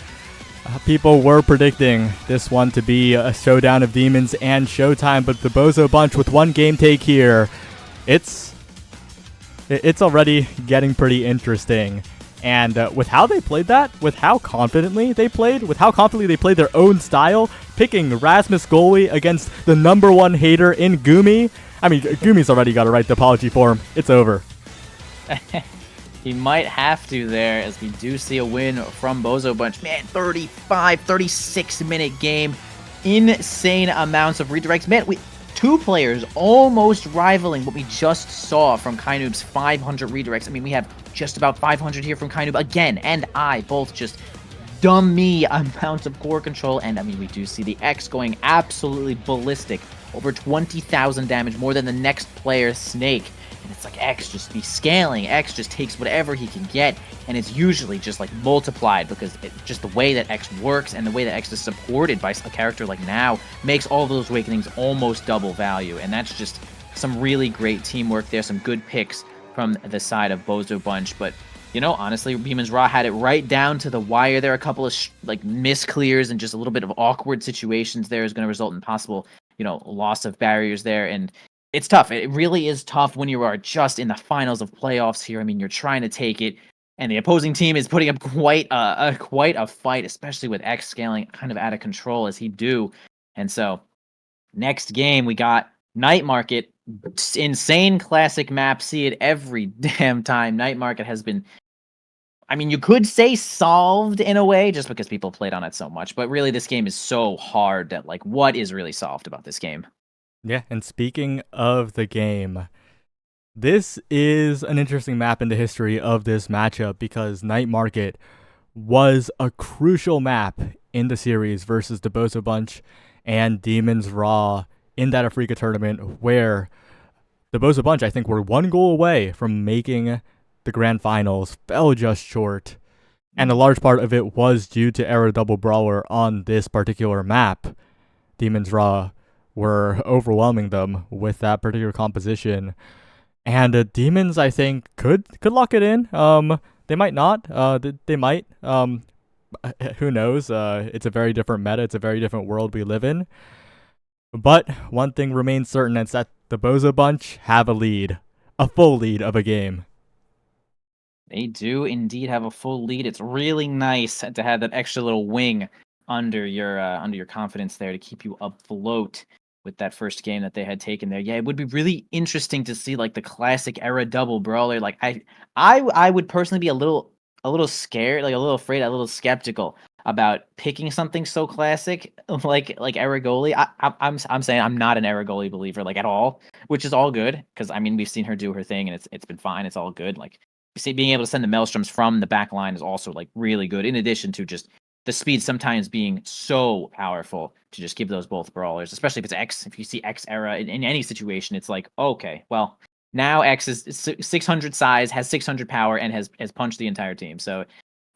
People were predicting this one to be a showdown of demons and showtime, but the Bozo Bunch with one game take here, it's already getting pretty interesting. And with how they played that, with how confidently they played their own style, picking Rasmus goalie against the #1 hater in Gumi. I mean, Gumi's already got to write the apology form. It's over. He might have to there, as we do see a win from Bozo Bunch. Man, 35, 36-minute game. Insane amounts of redirects. Man, two players almost rivaling what we just saw from Kainoob's 500 redirects. I mean, we have just about 500 here from Kainoob again, and I both just dummy amounts of core control. And I mean, we do see the X going absolutely ballistic, over 20,000 damage, more than the next player, Snake. And it's like X just be scaling. X just takes whatever he can get, and it's usually just like multiplied because just the way that X works and the way that X is supported by a character like Now makes all of those awakenings almost double value. And that's just some really great teamwork there, some good picks from the side of Bozo Bunch. But, you know, honestly, Demons RAAAAHH had it right down to the wire there. A couple of like misclears and just a little bit of awkward situations there is going to result in possible, you know, loss of barriers there. And it's tough. It really is tough when you are just in the finals of playoffs here. I mean, you're trying to take it, and the opposing team is putting up quite a fight, especially with X scaling kind of out of control as he do. And so, next game we got Night Market. Insane classic map. See it every damn time. Night Market has been, I mean, you could say solved in a way, just because people played on it so much. But really, this game is so hard that, like, what is really solved about this game? Yeah, and speaking of the game, this is an interesting map in the history of this matchup because Night Market was a crucial map in the series versus the Bozo Bunch and Demons RAAAAHH in that Africa tournament, where the Bozo Bunch, I think, were one goal away from making the grand finals, fell just short. And a large part of it was due to Era Double Brawler on this particular map. Demons RAAAAHH were overwhelming them with that particular composition. And Demons, I think, could lock it in. They might not. They might. Who knows? It's a very different meta. It's a very different world we live in. But one thing remains certain, it's that the Bozo Bunch have a lead. A full lead of a game. They do indeed have a full lead. It's really nice to have that extra little wing under your confidence there to keep you afloat. with that first game that they had taken there. Yeah, it would be really interesting to see like the classic era double brawler. Like I would personally be a little scared, like a little afraid, a little skeptical about picking something so classic like era goalie. I'm saying I'm not an era goalie believer like at all, which is all good because I mean we've seen her do her thing and it's been fine. It's all good. Like see, being able to send the maelstroms from the back line is also like really good. In addition to just the speed sometimes being so powerful to just give those both brawlers, especially if it's X. If you see X era in any situation, it's like, okay, well, now X is 600 size, has 600 power, and has punched the entire team. So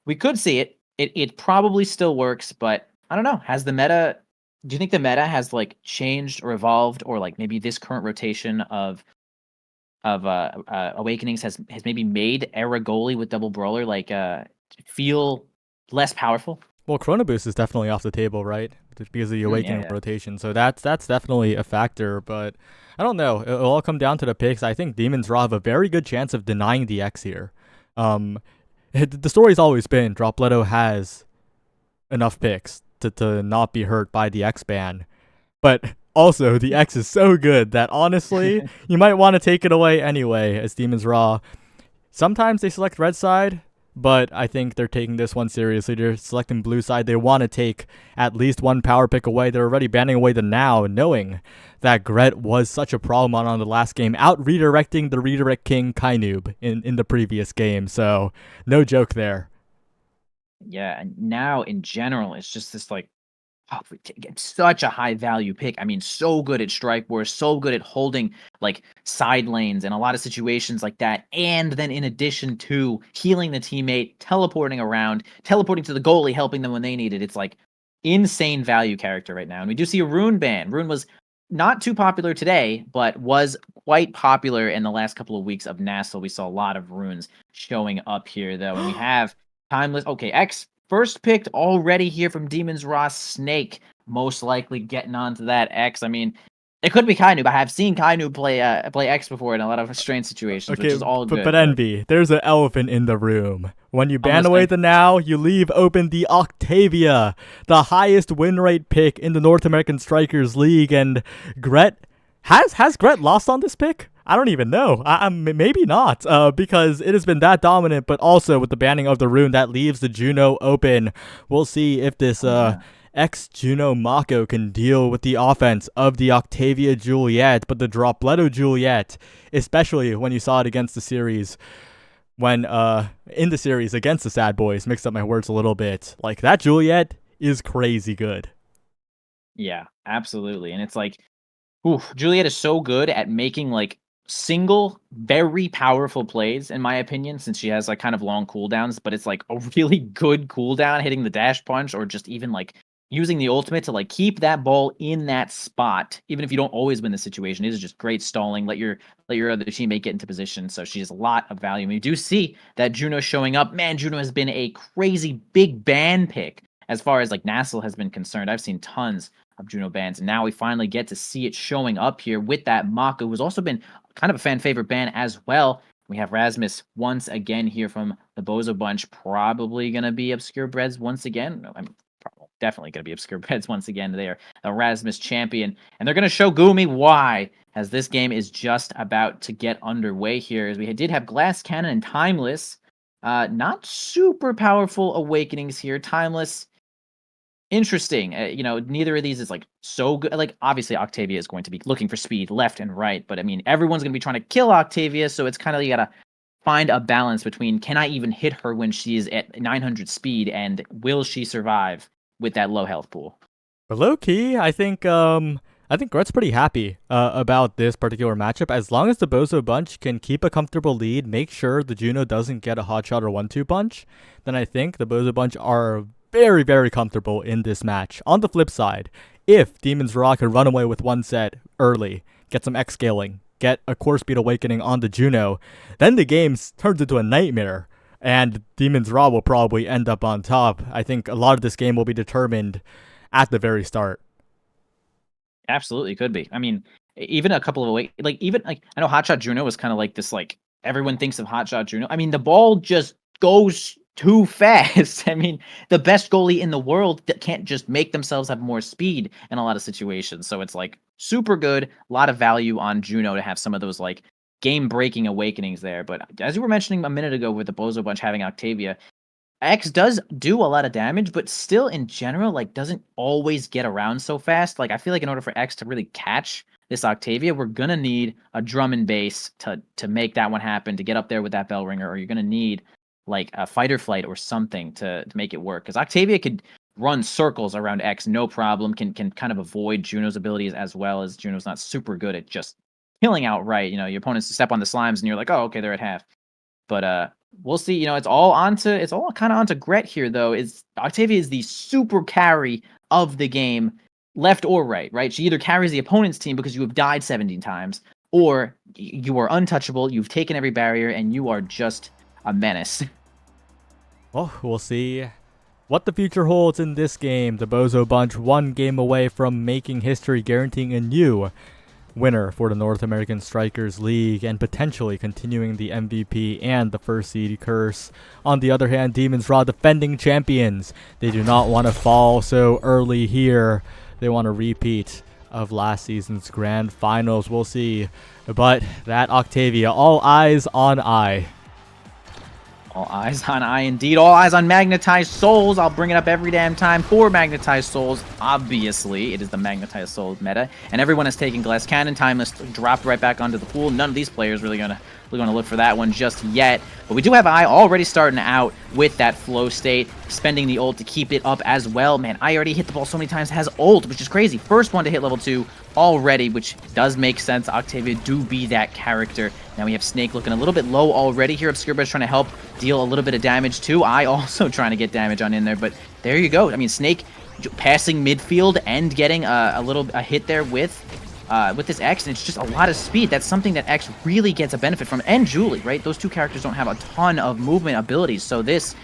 we could see it. It probably still works, but I don't know. Has the meta? Do you think the meta has like changed or evolved, or like maybe this current rotation of awakenings has maybe made era goalie with double brawler like feel less powerful? Well, Chrono Boost is definitely off the table, right? Because of the Awakening Yeah. rotation. So that's definitely a factor, but I don't know. It'll all come down to the picks. I think Demons RAAAAHH have a very good chance of denying the X here. The story's always been Dropletto has enough picks to not be hurt by the X ban. But also, the X is so good that honestly, you might want to take it away anyway as Demons RAAAAHH. Sometimes they select red side, but I think they're taking this one seriously. They're selecting blue side. They want to take at least one power pick away. They're already banning away the now, knowing that ghret was such a problem on the last game, out redirecting the redirect king Kainoob in the previous game. So no joke there. Yeah, and now in general, it's just this like oh, it's such a high value pick. I mean, so good at strike wars, so good at holding like side lanes and a lot of situations like that. And then in addition to healing the teammate, teleporting around, teleporting to the goalie, helping them when they need it. It's like insane value character right now. And we do see a rune ban. Rune was not too popular today, but was quite popular in the last couple of weeks of NASL. We saw a lot of runes showing up here though. And we have timeless. Okay, X first picked already here from Demons RAAAAHH Snake, most likely getting onto that X. I mean, it could be Kainoob. I have seen Kainoob play X before in a lot of strange situations, which Okay, is all but good. Envy, there's an elephant in the room. When you I'm ban away listening. the now, you leave open the Octavia, the highest win rate pick in the North American Strikers League, and ghret has ghret lost on this pick? I don't even know. Maybe not, because it has been that dominant. But also with the banning of the rune, that leaves the Juno open. We'll see if this Yeah. ex-Juno Mako can deal with the offense of the Octavia Juliet, but the Dropletto Juliet, especially when you saw it against the series, when in the series against the Sad Boys, mixed up my words a little bit. Like that Juliet is crazy good. Yeah, absolutely. And it's like, ooh, Juliet is so good at making like single, very powerful plays, in my opinion, since she has like kind of long cooldowns, but it's like a really good cooldown hitting the dash punch or just even like using the ultimate to like keep that ball in that spot, even if you don't always win the situation. It is just great stalling. Let your other teammate get into position. So she has a lot of value. And we do see that Juno showing up. Man, Juno has been a crazy big ban pick as far as like NASL has been concerned. I've seen tons of Juno bans, and now we finally get to see it showing up here with that Mako, who's also been kind of a fan favorite ban as well. We have Rasmus once again here from the Bozo Bunch, probably going to be ObscureBreads once again. No, I'm definitely going to be ObscureBreads once again. They are a Rasmus champion, and they're going to show Gumi why, as this game is just about to get underway here. As we did have Glass Cannon and Timeless, not super powerful awakenings here. Timeless, interesting. Neither of these is like so good. Like obviously Octavia is going to be looking for speed left and right, but I mean everyone's going to be trying to kill Octavia, so it's kind of you got to find a balance between can I even hit her when she's at 900 speed and will she survive with that low health pool? But low key, I think ghret's pretty happy about this particular matchup. As long as the Bozo Bunch can keep a comfortable lead, make sure the Juno doesn't get a hot shot or 1-2 punch, then I think the Bozo Bunch are very, very comfortable in this match. On the flip side, if Demons RAAAAHH can run away with one set early, get some X scaling, get a core speed awakening on the Juno, then the game turns into a nightmare, and Demons RAAAAHH will probably end up on top. I think a lot of this game will be determined at the very start. Absolutely could be. I mean, even a couple of even like I know Hotshot Juno was kind of like this like everyone thinks of Hotshot Juno. I mean, the ball just goes too fast. I mean, the best goalie in the world that can't just make themselves have more speed in a lot of situations. So it's like super good. A lot of value on Juno to have some of those like game-breaking awakenings there. But as you were mentioning a minute ago with the Bozo Bunch having Octavia, X does do a lot of damage, but still in general, like, doesn't always get around so fast. Like, I feel like in order for X to really catch this Octavia, we're gonna need a drum and bass to make that one happen, to get up there with that bell ringer, or you're gonna need like a fight or flight or something to make it work. Because Octavia could run circles around X, no problem, can kind of avoid Juno's abilities as well, as Juno's not super good at just killing outright. You know, your opponents step on the slimes and you're like, oh, okay, they're at half. But we'll see. You know, it's all kind of onto ghret here, though. Is Octavia is the super carry of the game, left or right, right? She either carries the opponent's team because you have died 17 times, or you are untouchable, you've taken every barrier, and you are just a menace. Well, we'll see what the future holds in this game. The Bozo Bunch one game away from making history, guaranteeing a new winner for the North American Strikers League and potentially continuing the MVP and the first seed curse. On the other hand, Demons RAAAAHH, defending champions, they do not want to fall so early here. They want a repeat of last season's grand finals. We'll see. But that Octavia, all eyes on I. All eyes on I, indeed. All eyes on Magnetized Souls. I'll bring it up every damn time for Magnetized Souls. Obviously, it is the Magnetized Souls meta. And everyone is taking Glass Cannon. Timeless dropped right back onto the pool. None of these players really going to look for that one just yet. But we do have I already starting out with that flow state, spending the ult to keep it up as well. Man, I already hit the ball so many times, has ult, which is crazy. First one to hit level 2 already, which does make sense. Octavia do be that character. Now we have Snake looking a little bit low already here. ObscureBreads trying to help deal a little bit of damage too. I also trying to get damage on in there, but there you go. I mean, Snake passing midfield and getting a hit there with this X, and it's just a lot of speed. That's something that X really gets a benefit from, and Julie, right? Those two characters don't have a ton of movement abilities, so this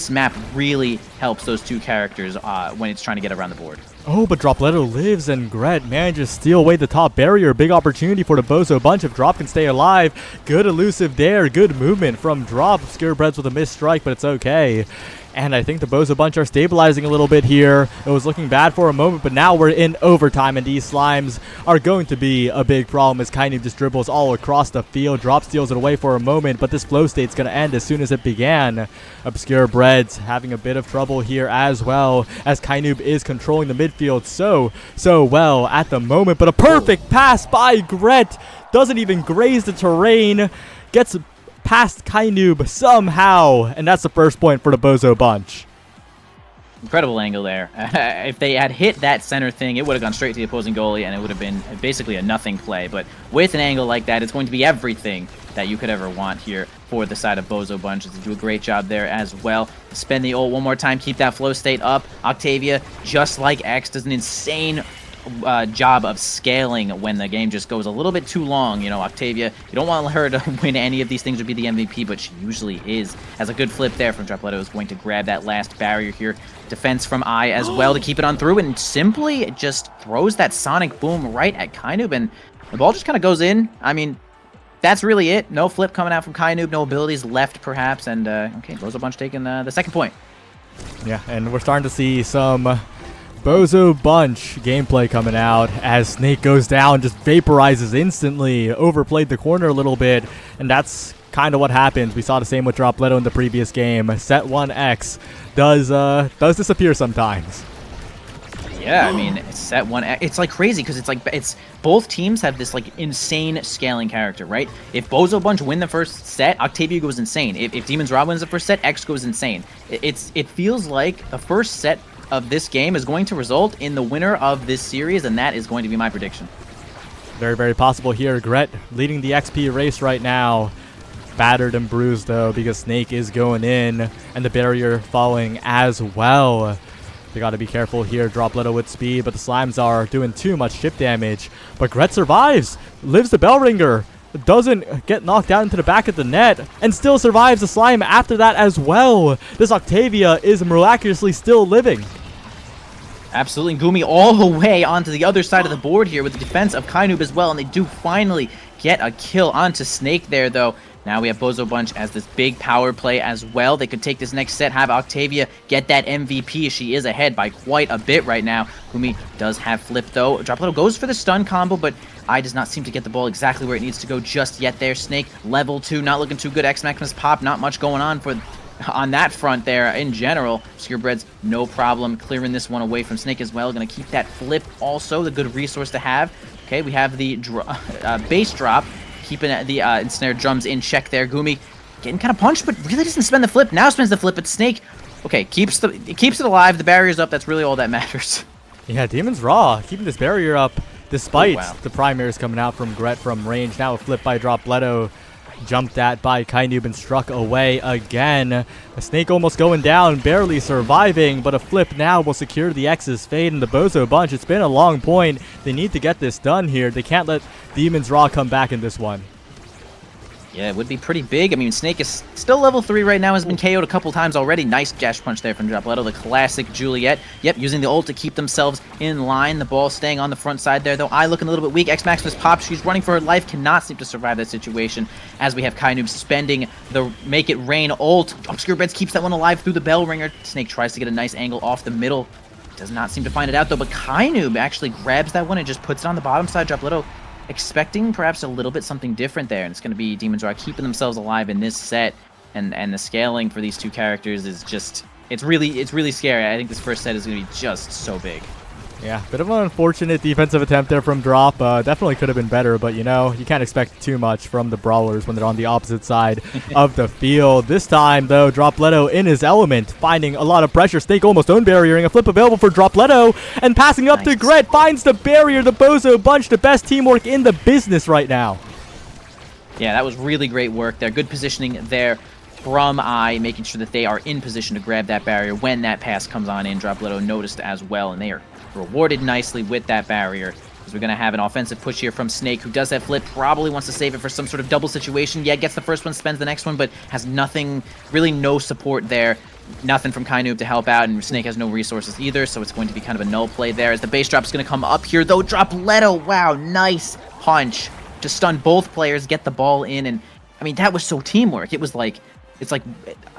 map really helps those two characters when it's trying to get around the board. Oh, but Dropletto lives, and ghret manages to steal away the top barrier. Big opportunity for the Bozo Bunch if Drop can stay alive. Good elusive there. Good movement from Drop. ObscureBreads with a missed strike, but it's okay. And I think the Bozo Bunch are stabilizing a little bit here. It was looking bad for a moment, but now we're in overtime, and these slimes are going to be a big problem as Kainu just dribbles all across the field. Drop steals it away for a moment, but this flow state's going to end as soon as it began. ObscureBreads having a bit of trouble here as well, as Kainu is controlling the midfield so well at the moment. But a perfect pass by ghret. Doesn't even graze the terrain. Gets past Kainu somehow, and that's the first point for the Bozo Bunch. Incredible angle there. If they had hit that center thing, it would have gone straight to the opposing goalie, and it would have been basically a nothing play. But with an angle like that, it's going to be everything that you could ever want here for the side of Bozo Bunch. They do a great job there as well. Spend the ult one more time, keep that flow state up. Octavia, just like X, does an insane job of scaling when the game just goes a little bit too long. You know, Octavia, you don't want her to win any of these things or be the MVP, but she usually is. Has a good flip there from Dropletto, is going to grab that last barrier here. Defense from I as well to keep it on through, and simply just throws that sonic boom right at Kainoob, and the ball just kind of goes in. I mean, that's really it. No flip coming out from Kainoob, no abilities left perhaps, and okay, Bozo Bunch taking the second point. Yeah, and we're starting to see some Bozo Bunch gameplay coming out as Snake goes down, just vaporizes instantly, overplayed the corner a little bit, and that's kind of what happens. We saw the same with Dropletto in the previous game. Set 1X does disappear sometimes. Yeah, I mean, set 1X, it's like crazy because it's both teams have this like insane scaling character, right? If Bozo Bunch win the first set, Octavia goes insane. If Demons RAAAAHH wins the first set, X goes insane. It feels like the first set of this game is going to result in the winner of this series, and that is going to be my prediction. Very, very possible here. ghret leading the XP race right now. Battered and bruised, though, because Snake is going in, and the barrier falling as well. They got to be careful here. Dropletto with speed, but the slimes are doing too much chip damage. But ghret survives, lives the bell ringer, doesn't get knocked out into the back of the net, and still survives the slime after that as well. This Octavia is miraculously still living. Absolutely. Gumi all the way onto the other side of the board here with the defense of Kainoob as well, and they do finally get a kill onto Snake there, though. Now we have Bozo Bunch as this big power play as well. They could take this next set, have Octavia get that MVP. She is ahead by quite a bit right now. Gumi does have flip though. Dropletto goes for the stun combo, but I does not seem to get the ball exactly where it needs to go just yet there. Snake, level 2, not looking too good. X Maximus pop, not much going on that front there in general. ObscureBreads, no problem clearing this one away from Snake as well. Gonna keep that flip also, the good resource to have. Okay, we have the base drop, keeping the ensnared drums in check there. Gumi getting kind of punched, but really doesn't spend the flip. Now spends the flip, but Snake, okay, keeps it alive. The barrier's up. That's really all that matters. Yeah, Demons RAAAAHH keeping this barrier up despite the primaries coming out from ghret from range. Now a flip by Dropletto, jumped at by Kainoob and struck away again. A Snake almost going down, barely surviving, but a flip now will secure the X's fade and the Bozo Bunch. It's been a long point. They need to get this done here. They can't let Demons RAAAAHH come back in this one. Yeah, it would be pretty big. I mean, Snake is still level 3 right now, has been KO'd a couple times already. Nice dash punch there from Dropletto, the classic Juliet. Yep, using the ult to keep themselves in line. The ball staying on the front side there, though. I looking a little bit weak. X Maximus pops. She's running for her life, cannot seem to survive that situation as we have Kainoob spending the Make It Rain ult. ObscureBreads keeps that one alive through the bell ringer. Snake tries to get a nice angle off the middle. Does not seem to find it out, though, but Kainoob actually grabs that one and just puts it on the bottom side. Dropletto expecting perhaps a little bit something different there, and it's going to be Demons RAAAAHH keeping themselves alive in this set, and the scaling for these two characters is just, it's really scary. I think this first set is going to be just so big. Yeah, bit of an unfortunate defensive attempt there from Drop. Definitely could have been better, but you know, you can't expect too much from the Brawlers when they're on the opposite side of the field. This time, though, Dropletto in his element, finding a lot of pressure. Snake almost own barriering. A flip available for Dropletto, and passing up to ghret, finds the barrier. The Bozo Bunch, the best teamwork in the business right now. Yeah, that was really great work there. Good positioning there from I, making sure that they are in position to grab that barrier when that pass comes on in. Dropletto noticed as well, and they are rewarded nicely with that barrier, as we're going to have an offensive push here from Snake, who does have flip, probably wants to save it for some sort of double situation. Yeah, gets the first one, spends the next one, but has nothing, really no support there. Nothing from Kainoob to help out, and Snake has no resources either, so it's going to be kind of a null play there, as the base drop is going to come up here, though. Dropletto, wow, nice punch to stun both players, get the ball in, and I mean, that was so teamwork. It was like, it's like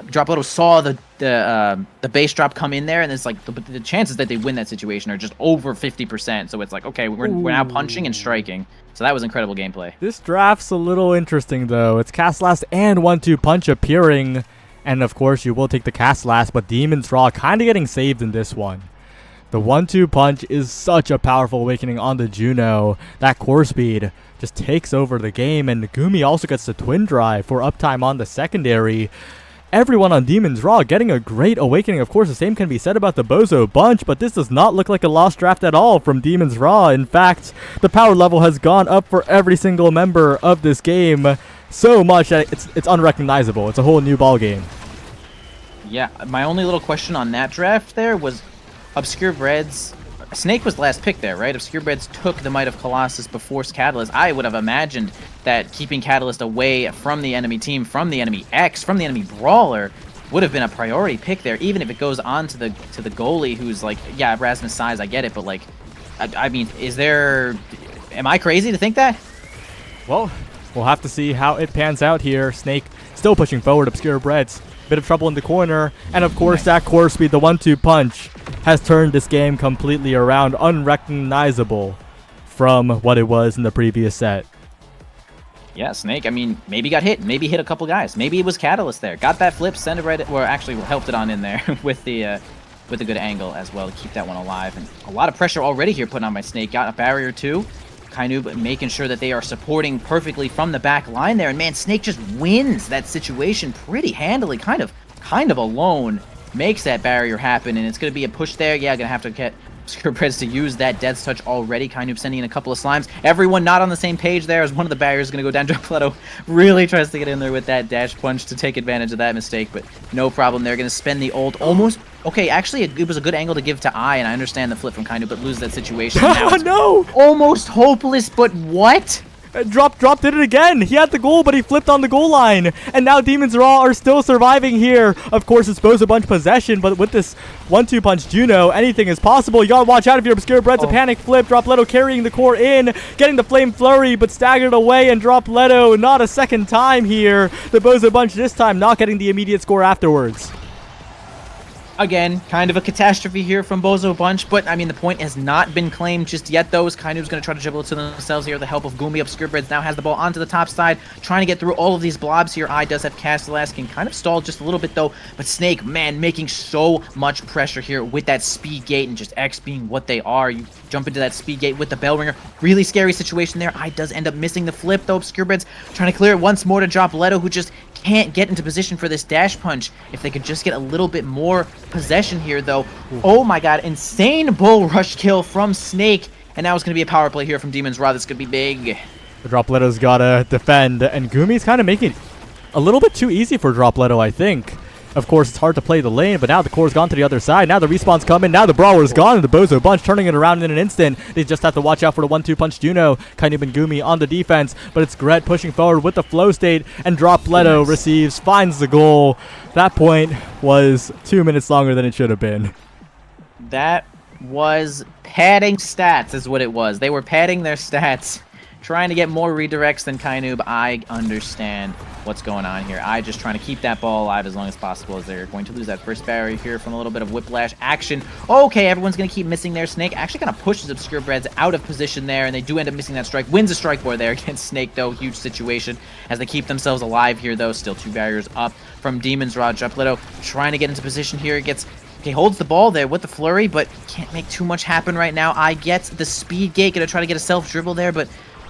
Dropletto saw the base drop come in there, and it's like the chances that they win that situation are just over 50%. So it's like, okay, we're now punching and striking. So that was incredible gameplay. This draft's a little interesting, though. It's cast last and 1-2 punch appearing, and of course you will take the cast last, but Demons RAAAAHH kind of getting saved in this one. The 1-2 punch is such a powerful awakening on the Juno. That core speed just takes over the game, and Gumi also gets the twin drive for uptime on the secondary. Everyone on Demons RAAAAHH getting a great awakening. Of course, the same can be said about the Bozo Bunch, but this does not look like a lost draft at all from Demons RAAAAHH. In fact, the power level has gone up for every single member of this game so much that it's unrecognizable. It's a whole new ball game. Yeah, my only little question on that draft there was ObscureBreads. Snake was the last pick there, right? ObscureBreads took the Might of Colossus before Catalyst. I would have imagined that keeping Catalyst away from the enemy team, from the enemy X, from the enemy Brawler, would have been a priority pick there, even if it goes on to the goalie, who's like, yeah, Rasmus size, I get it, but like, I mean, am I crazy to think that? Well, we'll have to see how it pans out here. Snake still pushing forward. ObscureBreads, bit of trouble in the corner, and of course that core speed, the 1-2 punch, has turned this game completely around, unrecognizable from what it was in the previous set. Yeah, Snake, I mean, maybe got hit, maybe hit a couple guys, maybe it was Catalyst there, got that flip, send it right, or actually helped it on in there with a good angle as well to keep that one alive. And a lot of pressure already here put on by Snake. Got a barrier too. Kainoob making sure that they are supporting perfectly from the back line there, and man, Snake just wins that situation pretty handily, kind of alone, makes that barrier happen, and it's going to be a push there. Yeah, going to have to get ObscureBreads to use that Death's Touch already. Kainoob sending in a couple of slimes. Everyone not on the same page there, as one of the barriers is going to go down. Dropletto really tries to get in there with that dash punch to take advantage of that mistake, but no problem. They're going to spend the ult almost. Okay, actually, it was a good angle to give to I, and I understand the flip from Kainoob, but lose that situation. Now No! Almost hopeless, but what? Drop did it again. He had the goal, but he flipped on the goal line. And now Demons RAAAAHH are still surviving here. Of course, it's Bozo Bunch possession, but with this 1-2 punch Juno, anything is possible. You gotta watch out if you're ObscureBreads. A panic flip. Dropletto carrying the core in, getting the flame flurry, but staggered away, and Dropletto not a second time here. The Bozo Bunch this time not getting the immediate score afterwards. Again, kind of a catastrophe here from Bozo Bunch, but I mean, the point has not been claimed just yet, though. Kainoob's going to try to dribble it to themselves here with the help of Goomy. ObscureBreads now has the ball onto the top side, trying to get through all of these blobs here. I does have Castellas, can kind of stall just a little bit, though, but Snake, man, making so much pressure here with that speed gate, and just X being what they are. You jump into that speed gate with the bell ringer. Really scary situation there. I does end up missing the flip, though. ObscureBreads trying to clear it once more to Dropletto, who just can't get into position for this dash punch. If they could just get a little bit more possession here, though. Oh my god, insane bull rush kill from Snake, and now it's going to be a power play here from Demons RAAAAHH. That's going to be big. The Dropletto's got to defend, and Gumi's kind of making it a little bit too easy for Dropletto, I think. Of course, it's hard to play the lane, but now the core's gone to the other side. Now the respawn's coming. Now the Brawler's gone, and the Bozo Bunch turning it around in an instant. They just have to watch out for the 1-2 punch Juno. Kainoob and Gumi on the defense, but it's ghret pushing forward with the flow state, and Dropletto receives, finds the goal. That point was 2 minutes longer than it should have been. That was padding stats is what it was. They were padding their stats, trying to get more redirects than Kainoob. I understand what's going on here. I just trying to keep that ball alive as long as possible, as they're going to lose that first barrier here from a little bit of whiplash action. Okay, everyone's going to keep missing their Snake. Actually kind of pushes ObscureBreads out of position there, and they do end up missing that strike. Wins a strike board there against Snake, though. Huge situation as they keep themselves alive here, though. Still 2 barriers up from Demons RAAAAHH. Dropletto trying to get into position here. Okay, holds the ball there with the flurry, but can't make too much happen right now. I get the speed gate. Going to try to get a self-dribble there, but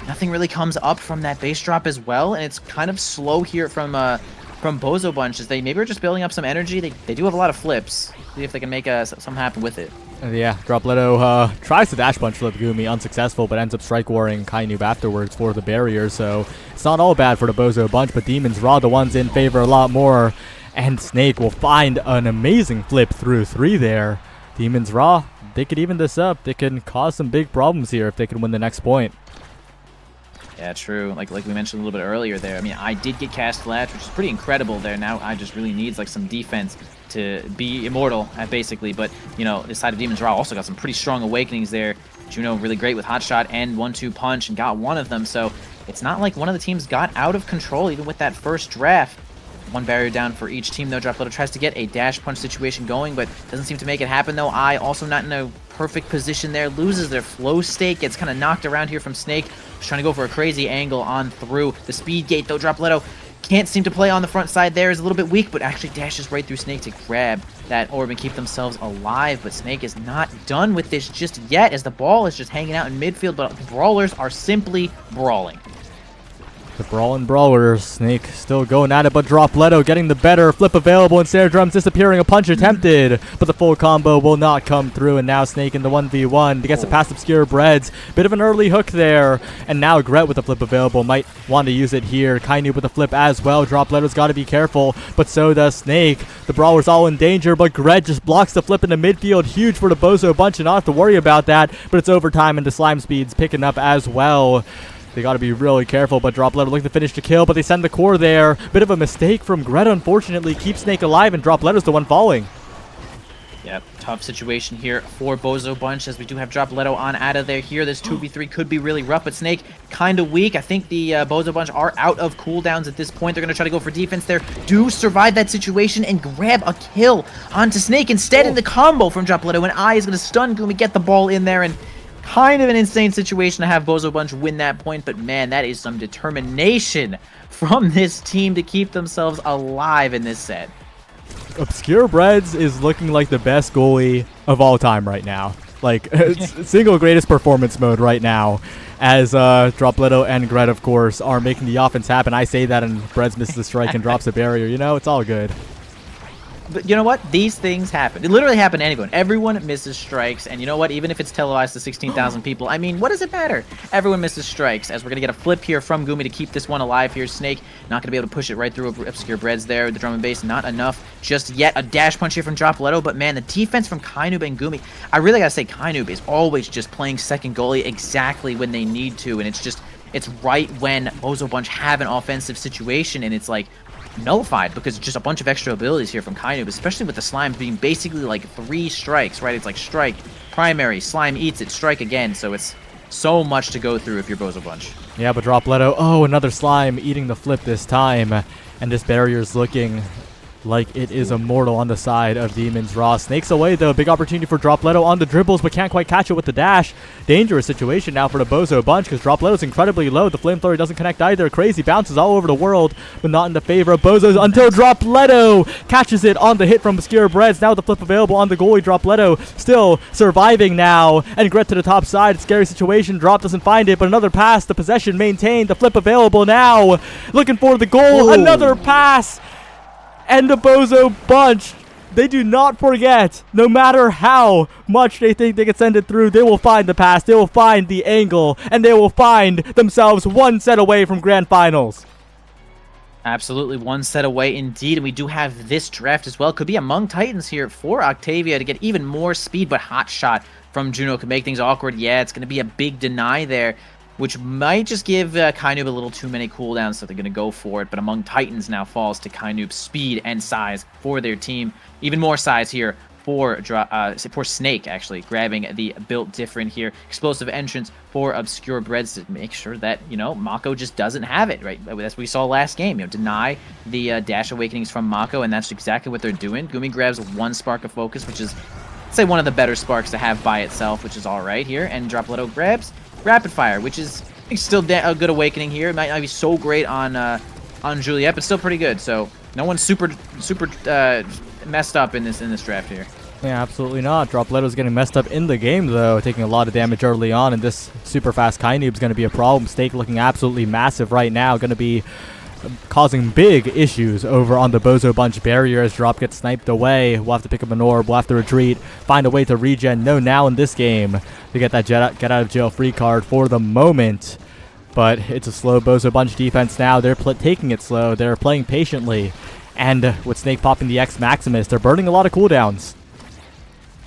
nothing really comes up from that base drop as well, and it's kind of slow here from Bozo Bunch, as they maybe are just building up some energy. They do have a lot of flips. See if they can make something happen with it. Yeah, Dropletto tries to dash punch flip Gumi, unsuccessful, but ends up strike warring Kainoob afterwards for the barrier, so it's not all bad for the Bozo Bunch, but Demons RAAAAHH the ones in favor a lot more, and Snake will find an amazing flip through 3 there. Demons RAAAAHH, they could even this up. They can cause some big problems here if they can win the next point. Yeah, true. Like we mentioned a little bit earlier there. I mean, I did get Castellas, which is pretty incredible there. Now I just really needs like some defense to be immortal, basically. But, you know, this side of Demons RAAAAHH also got some pretty strong awakenings there. Juno really great with hot shot and 1-2 punch and got one of them. So it's not like one of the teams got out of control even with that first draft. 1 barrier down for each team, though. Dropletto tries to get a dash punch situation going, but doesn't seem to make it happen, though. I also not in a perfect position there. Loses their flow state. Gets kind of knocked around here from Snake. Just trying to go for a crazy angle on through the speed gate, though. Dropletto can't seem to play on the front side there. Is a little bit weak, but actually dashes right through Snake to grab that orb and keep themselves alive. But Snake is not done with this just yet, as the ball is just hanging out in midfield, but the Brawlers are simply brawling. The Brawlin' Brawlers, Snake still going at it, but Dropletto getting the better. Flip available, and Sarah Drums disappearing. A punch attempted, but the full combo will not come through, and now Snake in the 1v1. He gets it past ObscureBreads. Bit of an early hook there, and now ghret with the flip available. Might want to use it here. Kainoob with the flip as well. Dropletto's got to be careful, but so does Snake. The Brawlers all in danger, but ghret just blocks the flip into midfield. Huge for the Bozo Bunch, and not have to worry about that, but it's overtime, and the slime speed's picking up as well. They got to be really careful, but Dropletto looking to finish the kill, but they send the core there. Bit of a mistake from ghret, unfortunately. Keeps Snake alive, and Dropletto's the one falling. Yep, tough situation here for Bozo Bunch, as we do have Dropletto on out of there here. This 2v3 could be really rough, but Snake kind of weak. I think the Bozo Bunch are out of cooldowns at this point. They're going to try to go for defense there. Do survive that situation and grab a kill onto Snake instead in the combo from Dropletto, and I is going to stun Gumi, get the ball in there, and kind of an insane situation to have Bozo Bunch win that point, but man, that is some determination from this team to keep themselves alive in this set. ObscureBreads is looking like the best goalie of all time right now. Like, single greatest performance mode right now, as Dropletto and ghret, of course, are making the offense happen. I say that, and Breads misses the strike and drops a barrier. You know, it's all good. But you know what? These things happen. It literally happen to anyone. Everyone misses strikes, and you know what? Even if it's televised to 16,000 people, I mean, what does it matter? Everyone misses strikes, as we're going to get a flip here from Gumi to keep this one alive here. Snake not going to be able to push it right through ObscureBreads there. The drum and bass, not enough just yet. A dash punch here from Dropletto, but man, the defense from Kainoob and Gumi, I really got to say, Kainoob is always just playing second goalie exactly when they need to, and it's just it's right when Bozo Bunch have an offensive situation, and it's like nullified because just a bunch of extra abilities here from Kainoob, especially with the slime being basically like 3 strikes, right? It's like strike, primary, slime eats it, strike again, so it's so much to go through if you're Bozo Bunch. Yeah, but Dropletto, oh, another slime eating the flip this time, and this barrier's looking like it is immortal on the side of Demons RAAAAHHH. Snakes away though, big opportunity for Dropletto on the dribbles, but can't quite catch it with the dash. Dangerous situation now for the Bozo Bunch because Dropletto's incredibly low. The flamethrower doesn't connect either. Crazy bounces all over the world, but not in the favor of Bozo's until Dropletto catches it on the hit from ObscureBreads. Now the flip available on the goalie. Dropletto still surviving now, and ghret to the top side. Scary situation. Drop doesn't find it, but another pass. The possession maintained. The flip available now. Looking for the goal. Ooh. Another pass. And the Bozo Bunch, they do not forget, no matter how much they think they can send it through, they will find the pass, they will find the angle, and they will find themselves one set away from grand finals. Absolutely, one set away indeed, and we do have this draft as well. Could be among Titans here for Octavia to get even more speed, but hot shot from Juno could make things awkward. Yeah, it's going to be a big deny there, which might just give Kainoob a little too many cooldowns, so they're going to go for it. But among Titans now falls to Kainoob's speed and size for their team. Even more size here for Snake, actually, grabbing the built different here. Explosive entrance for ObscureBreads to make sure that, you know, Mako just doesn't have it, right? That's what we saw last game. You know, deny the Dash Awakenings from Mako, and that's exactly what they're doing. Gumi grabs 1 Spark of Focus, which is, I'd say, one of the better sparks to have by itself, which is all right here. And Dropletto grabs Rapid Fire, which is still a good awakening here. It might not be so great on Juliet, but still pretty good. So no one's super messed up in this draft here. Yeah, absolutely not. Dropletto's getting messed up in the game though, taking a lot of damage early on, and this super fast Kainoob is going to be a problem. Stake looking absolutely massive right now, going to be causing big issues over on the Bozo Bunch barrier as Drop gets sniped away. We'll have to pick up an orb, we'll have to retreat, find a way to regen. No now in this game to get that get out of jail free card for the moment. But it's a slow Bozo Bunch defense now. They're taking it slow, they're playing patiently. And with Snake popping the X Maximus, they're burning a lot of cooldowns.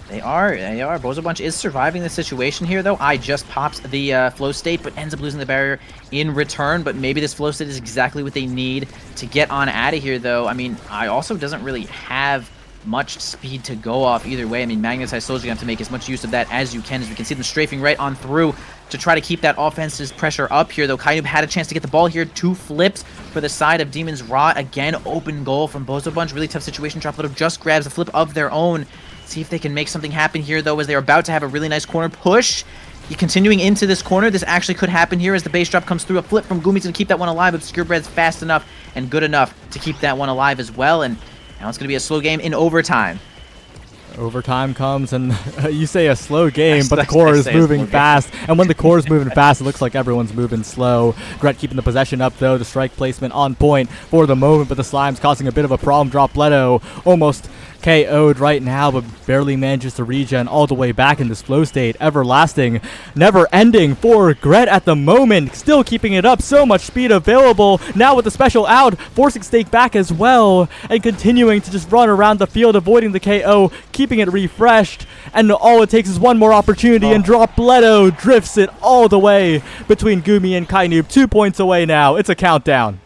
They are. Bozo Bunch is surviving the situation here, though. I just pops the flow state, but ends up losing the barrier in return. But maybe this flow state is exactly what they need to get on out of here, though. I mean, I also doesn't really have much speed to go off either way. I mean, Magnetized Soul's going to have to make as much use of that as you can, as we can see them strafing right on through to try to keep that offensive pressure up here, though. Kainoob had a chance to get the ball here. 2 flips for the side of Demons RAAAAHHH. Again, open goal from Bozo Bunch. Really tough situation. Dropletto just grabs a flip of their own. See if they can make something happen here, though, as they're about to have a really nice corner push. You're continuing into this corner. This actually could happen here as the base drop comes through. A flip from Gumi's going to keep that one alive. ObscureBreads fast enough and good enough to keep that one alive as well. And now it's going to be a slow game in overtime. Overtime comes, and you say a slow game, but the core is moving fast. And when the core is moving fast, it looks like everyone's moving slow. ghret keeping the possession up, though. The strike placement on point for the moment, but the slime's causing a bit of a problem. Dropletto almost KO'd right now, but barely manages to regen all the way back in this flow state. Everlasting, never ending for ghret at the moment. Still keeping it up. So much speed available. Now with the special out, forcing Stake back as well, and continuing to just run around the field, avoiding the KO, keeping it refreshed. And all it takes is one more opportunity, and Dropletto drifts it all the way between Gumi and Kainoob. 2 points away now. It's a countdown.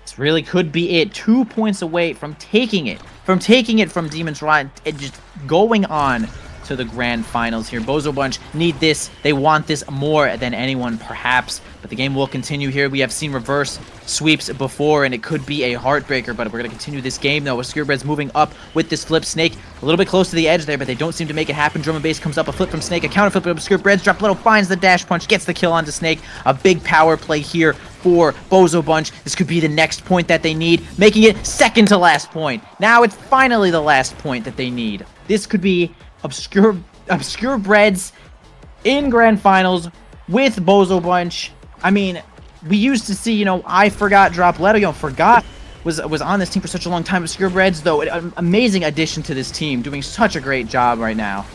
This really could be it. 2 points away from taking it. From Demons RAAAAHHH and just going on to the grand finals here. Bozo Bunch need this. They want this more than anyone, perhaps. But the game will continue here. We have seen reverse sweeps before, and it could be a heartbreaker. But we're going to continue this game, though. ObscureBreads moving up with this flip. Snake a little bit close to the edge there, but they don't seem to make it happen. Drum and Bass comes up. A flip from Snake. A counter flip from ObscureBreads. Dropletto finds the dash punch. Gets the kill onto Snake. A big power play here for Bozo Bunch. This could be the next point that they need, making it second to last point. Now it's finally the last point that they need. This could be ObscureBreads in grand finals with Bozo Bunch. I mean, we used to see, you know, I Forgot Dropletto, you know, Forgot was on this team for such a long time. ObscureBreads, though, an amazing addition to this team, doing such a great job right now.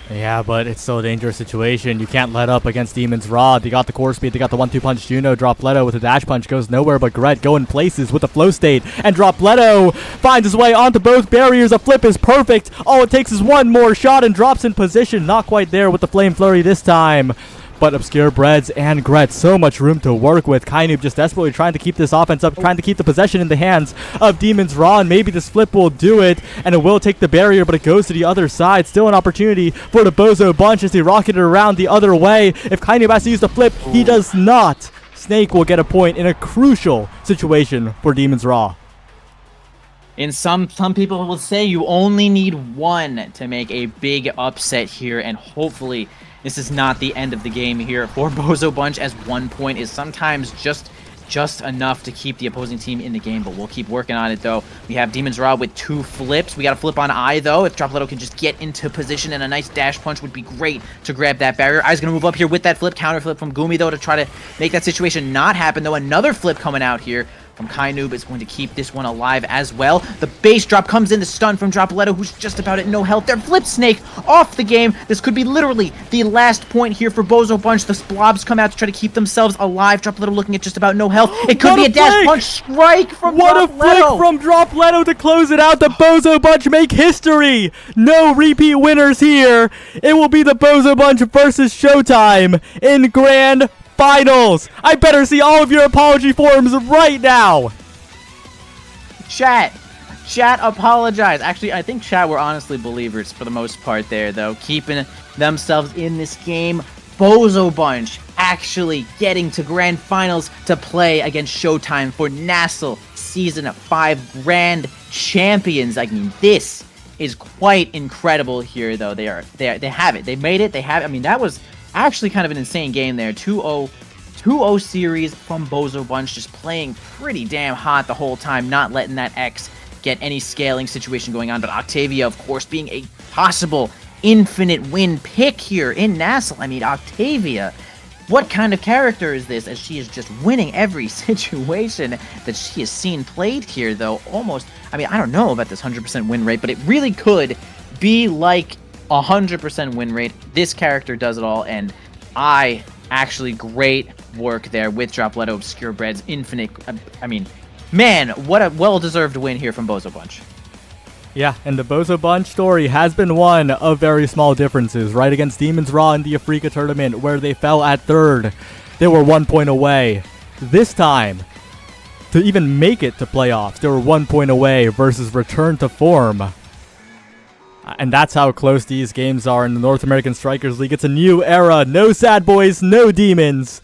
Yeah, but it's still a dangerous situation. You can't let up against Demons RAAAAHHH. They got the core speed, they got the 1-2 punch. Juno, Dropletto with a dash punch goes nowhere, but ghret going places with the flow state. And Dropletto finds his way onto both barriers. A flip is perfect. All it takes is one more shot and drops in position. Not quite there with the flame flurry this time. But ObscureBreads and ghret, so much room to work with. Kainoob just desperately trying to keep this offense up, trying to keep the possession in the hands of Demons RAAAAHH, and maybe this flip will do it, and it will take the barrier, but it goes to the other side. Still an opportunity for the Bozo Bunch as they rocket it around the other way. If Kainoob has to use the flip, he does not. Snake will get a point in a crucial situation for Demons RAAAAHH. And some people will say you only need one to make a big upset here, and hopefully this is not the end of the game here for Bozo Bunch, as 1 point is sometimes just enough to keep the opposing team in the game, but we'll keep working on it though. We have Demons RAAAAHH with 2 flips. We got a flip on Eye though. If Dropletto can just get into position, and a nice dash punch would be great to grab that barrier. Eye's gonna move up here with that flip, counter flip from Gumi though to try to make that situation not happen though. Another flip coming out here from Kainoob is going to keep this one alive as well. The base drop comes in, the stun from Dropletto, who's just about at no health there. Flip Snake off the game. This could be literally the last point here for Bozo Bunch. The blobs come out to try to keep themselves alive. Dropletto looking at just about no health. It could be a dash punch strike from Dropletto. What a flick from Dropletto to close it out. The Bozo Bunch make history. No repeat winners here. It will be the Bozo Bunch versus Showtime in Grand Finals. I better see all of your apology forms right now. Chat apologize. Actually, I think chat were honestly believers for the most part there, though, keeping themselves in this game. Bozo Bunch actually getting to Grand Finals to play against Showtime for NASL Season 5 Grand Champions. I mean, this is quite incredible here, though. They have it. They made it. They have it. I mean, that was actually kind of an insane game there. 2-0 series from Bozo Bunch, just playing pretty damn hot the whole time, not letting that X get any scaling situation going on. But Octavia, of course, being a possible infinite win pick here in NASL. I mean, Octavia, what kind of character is this, as she is just winning every situation that she has seen played here, though? Almost, I mean, I don't know about this 100% win rate, but it really could be like 100% win rate. This character does it all, and actually great work there with Dropletto, ObscureBreads, Infinite. I mean, man, what a well-deserved win here from Bozo Bunch. Yeah, and the Bozo Bunch story has been one of very small differences, right? Against Demons RAAAAHH in the Africa tournament, where they fell at third. They were 1 point away. This time, to even make it to playoffs, they were 1 point away versus return to form. And that's how close these games are in the North American Strikers League. It's a new era. No sad boys, no demons.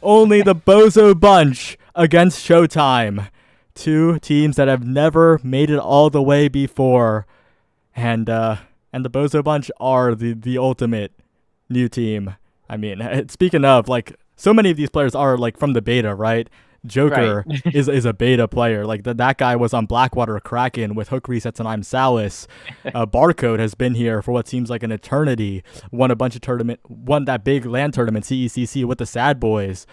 Only the Bozo Bunch against Showtime. 2 teams that have never made it all the way before. And the Bozo Bunch are the ultimate new team. I mean, speaking of, like, so many of these players are, like, from the beta, right? Joker right. is a beta player. Like that guy was on Blackwater Kraken with hook resets on I'm Salas. Barcode has been here for what seems like an eternity. Won a bunch of won that big LAN tournament CECC with the Sad Boys,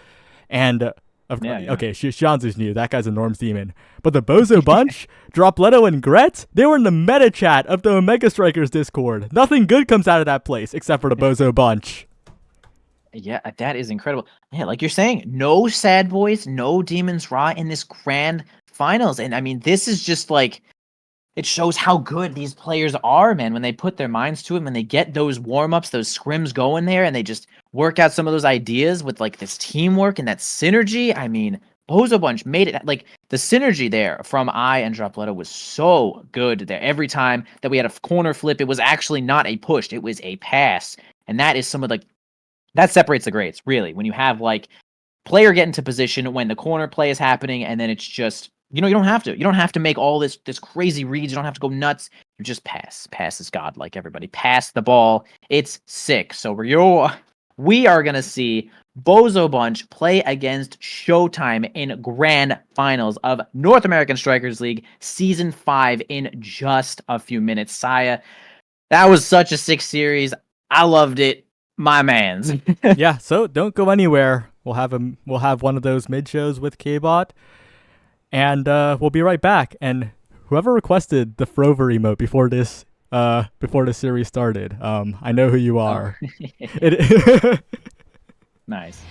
and okay, Shanzu's new. That guy's a Norms demon. But the Bozo Bunch, Dropletto and ghret, they were in the meta chat of the Omega Strikers Discord. Nothing good comes out of that place except for the Bozo Bunch. Yeah, that is incredible. Yeah, like you're saying, no sad boys, no Demons RAAAAHH in this Grand Finals. And I mean, this is just like, it shows how good these players are, man, when they put their minds to it, when they get those warm-ups, those scrims going there, and they just work out some of those ideas with like this teamwork and that synergy. I mean, Bozo Bunch made it. Like, the synergy there from Eye and Dropletto was so good there. Every time that we had a corner flip, it was actually not a push, it was a pass. And that is some of like, that separates the grades, really. When you have, like, player get into position when the corner play is happening, and then it's just, you don't have to. You don't have to make all this crazy reads. You don't have to go nuts. You just pass. Pass is God, like everybody. Pass the ball. It's sick. So we are going to see Bozo Bunch play against Showtime in Grand Finals of North American Strikers League Season 5 in just a few minutes. Saya, that was such a sick series. I loved it. My mans. Yeah, so don't go anywhere. We'll have one of those mid shows with K-Bot, and we'll be right back. And whoever requested the Frover emote before this series started, I know who you are. Oh. Nice.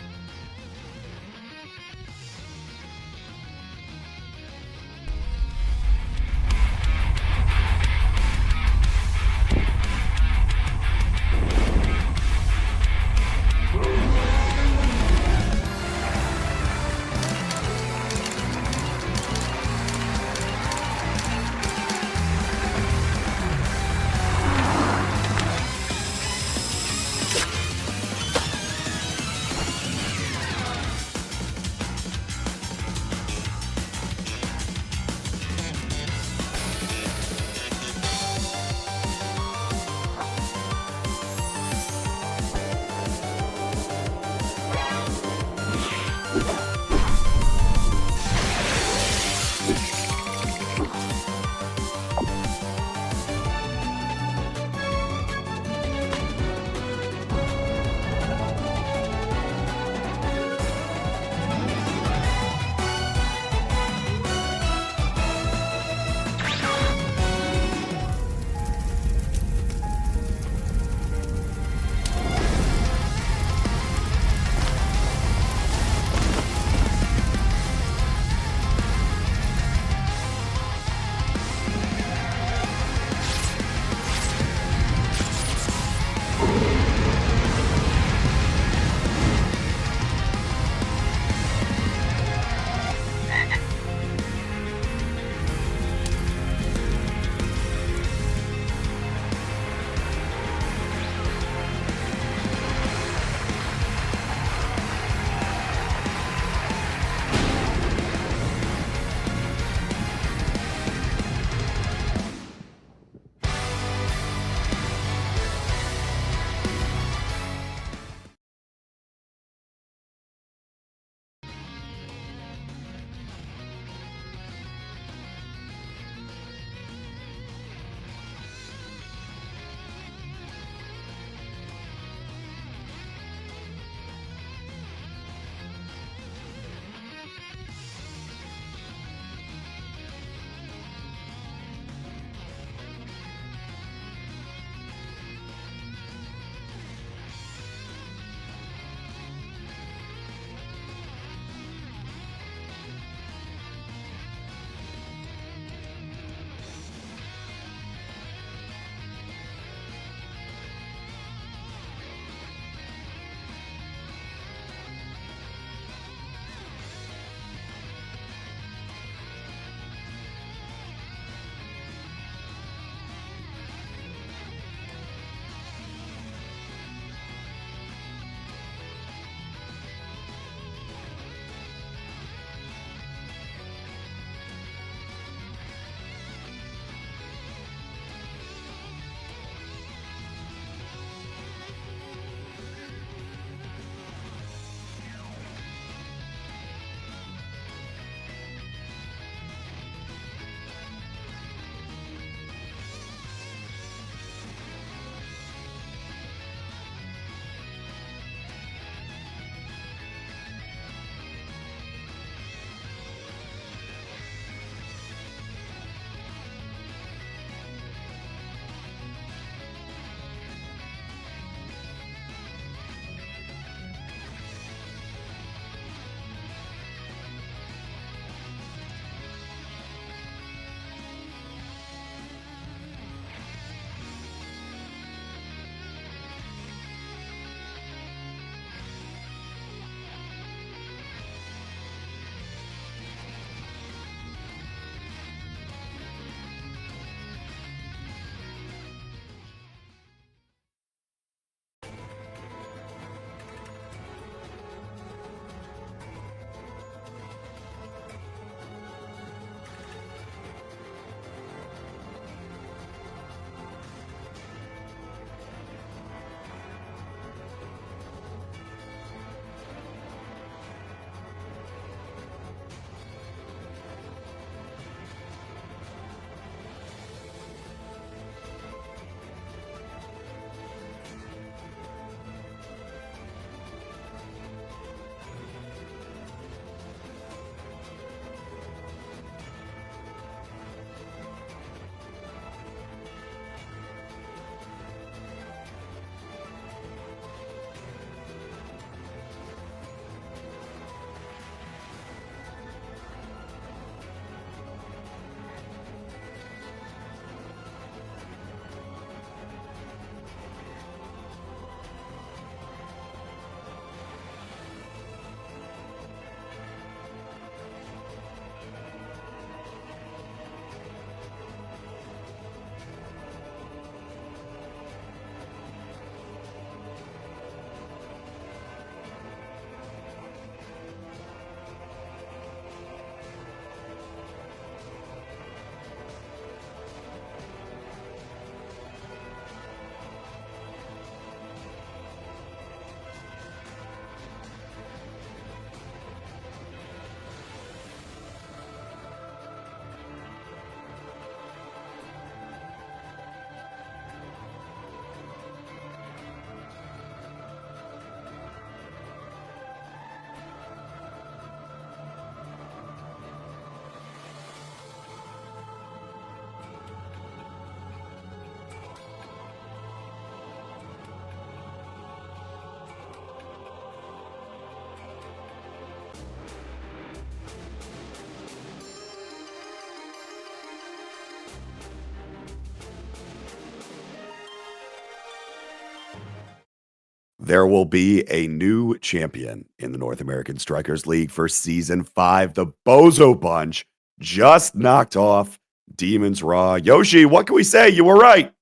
There will be a new champion in the North American Strikers League for Season 5. The Bozo Bunch just knocked off Demons RAAAAHH. Yoshi, what can we say? You were right.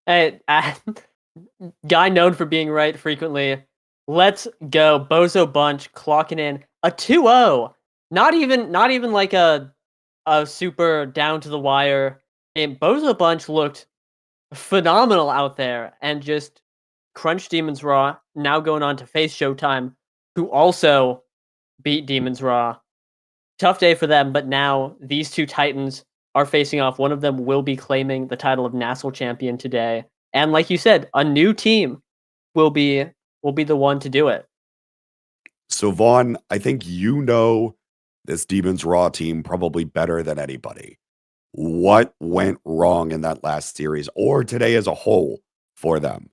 Hey, guy known for being right frequently. Let's go. Bozo Bunch clocking in a 2-0. Not even like a super down to the wire game. Bozo Bunch looked phenomenal out there and just crunched Demons RAAAAHH. Now going on to face Showtime, who also beat Demons RAAAAHH. Tough day for them, but now these two Titans are facing off. One of them will be claiming the title of NASL champion today. And like you said, a new team will be the one to do it. So, Vaughn, I think you know this Demons RAAAAHH team probably better than anybody. What went wrong in that last series or today as a whole for them?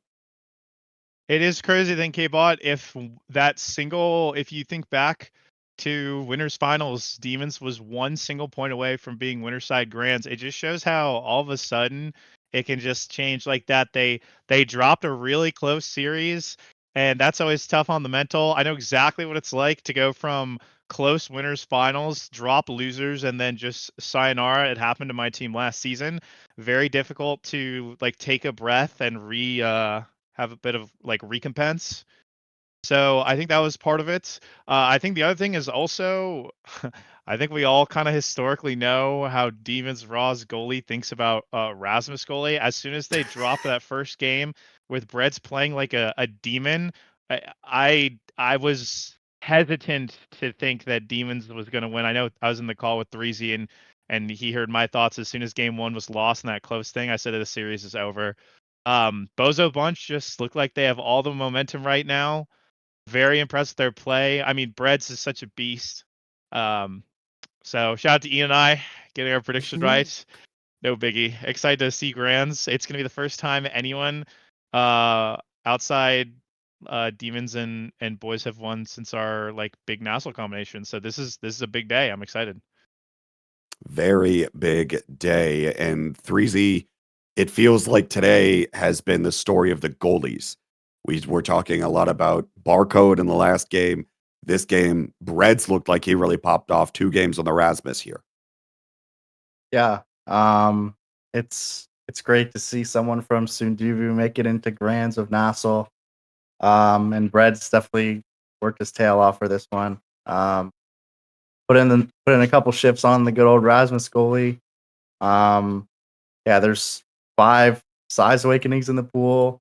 It is crazy to think, K-Bot, if you think back to winners finals, Demons was one single point away from being winner side grands. It just shows how all of a sudden it can just change like that. They dropped a really close series, and that's always tough on the mental. I know exactly what it's like to go from close winners finals, drop losers, and then just sayonara. It happened to my team last season. Very difficult to like take a breath and have a bit of like recompense. So I think that was part of it. I think the other thing is also, I think we all kind of historically know how Demons RAAAAHH's goalie thinks about Rasmus goalie. As soon as they drop that first game with Breads playing like a demon, I was hesitant to think that Demons was going to win. I know I was in the call with 3Z and he heard my thoughts as soon as game one was lost in that close thing. I said that the series is over. Bozo Bunch just look like they have all the momentum right now. Very impressed with their play. I mean, Breads is such a beast. So shout out to Ian and I getting our prediction right. No biggie. Excited to see Grands. It's gonna be the first time anyone outside Demons and Boys have won since our like big NASL combination. So this is a big day. I'm excited. Very big day. And 3Z, it feels like today has been the story of the goalies. We were talking a lot about Barcode in the last game. This game, Breads looked like he really popped off 2 games on the Rasmus here. Yeah. It's great to see someone from Sunduvu make it into Grands of NASL. And Breads definitely worked his tail off for this one. Put in a couple shifts on the good old Rasmus goalie. Yeah, there's 5 size awakenings in the pool.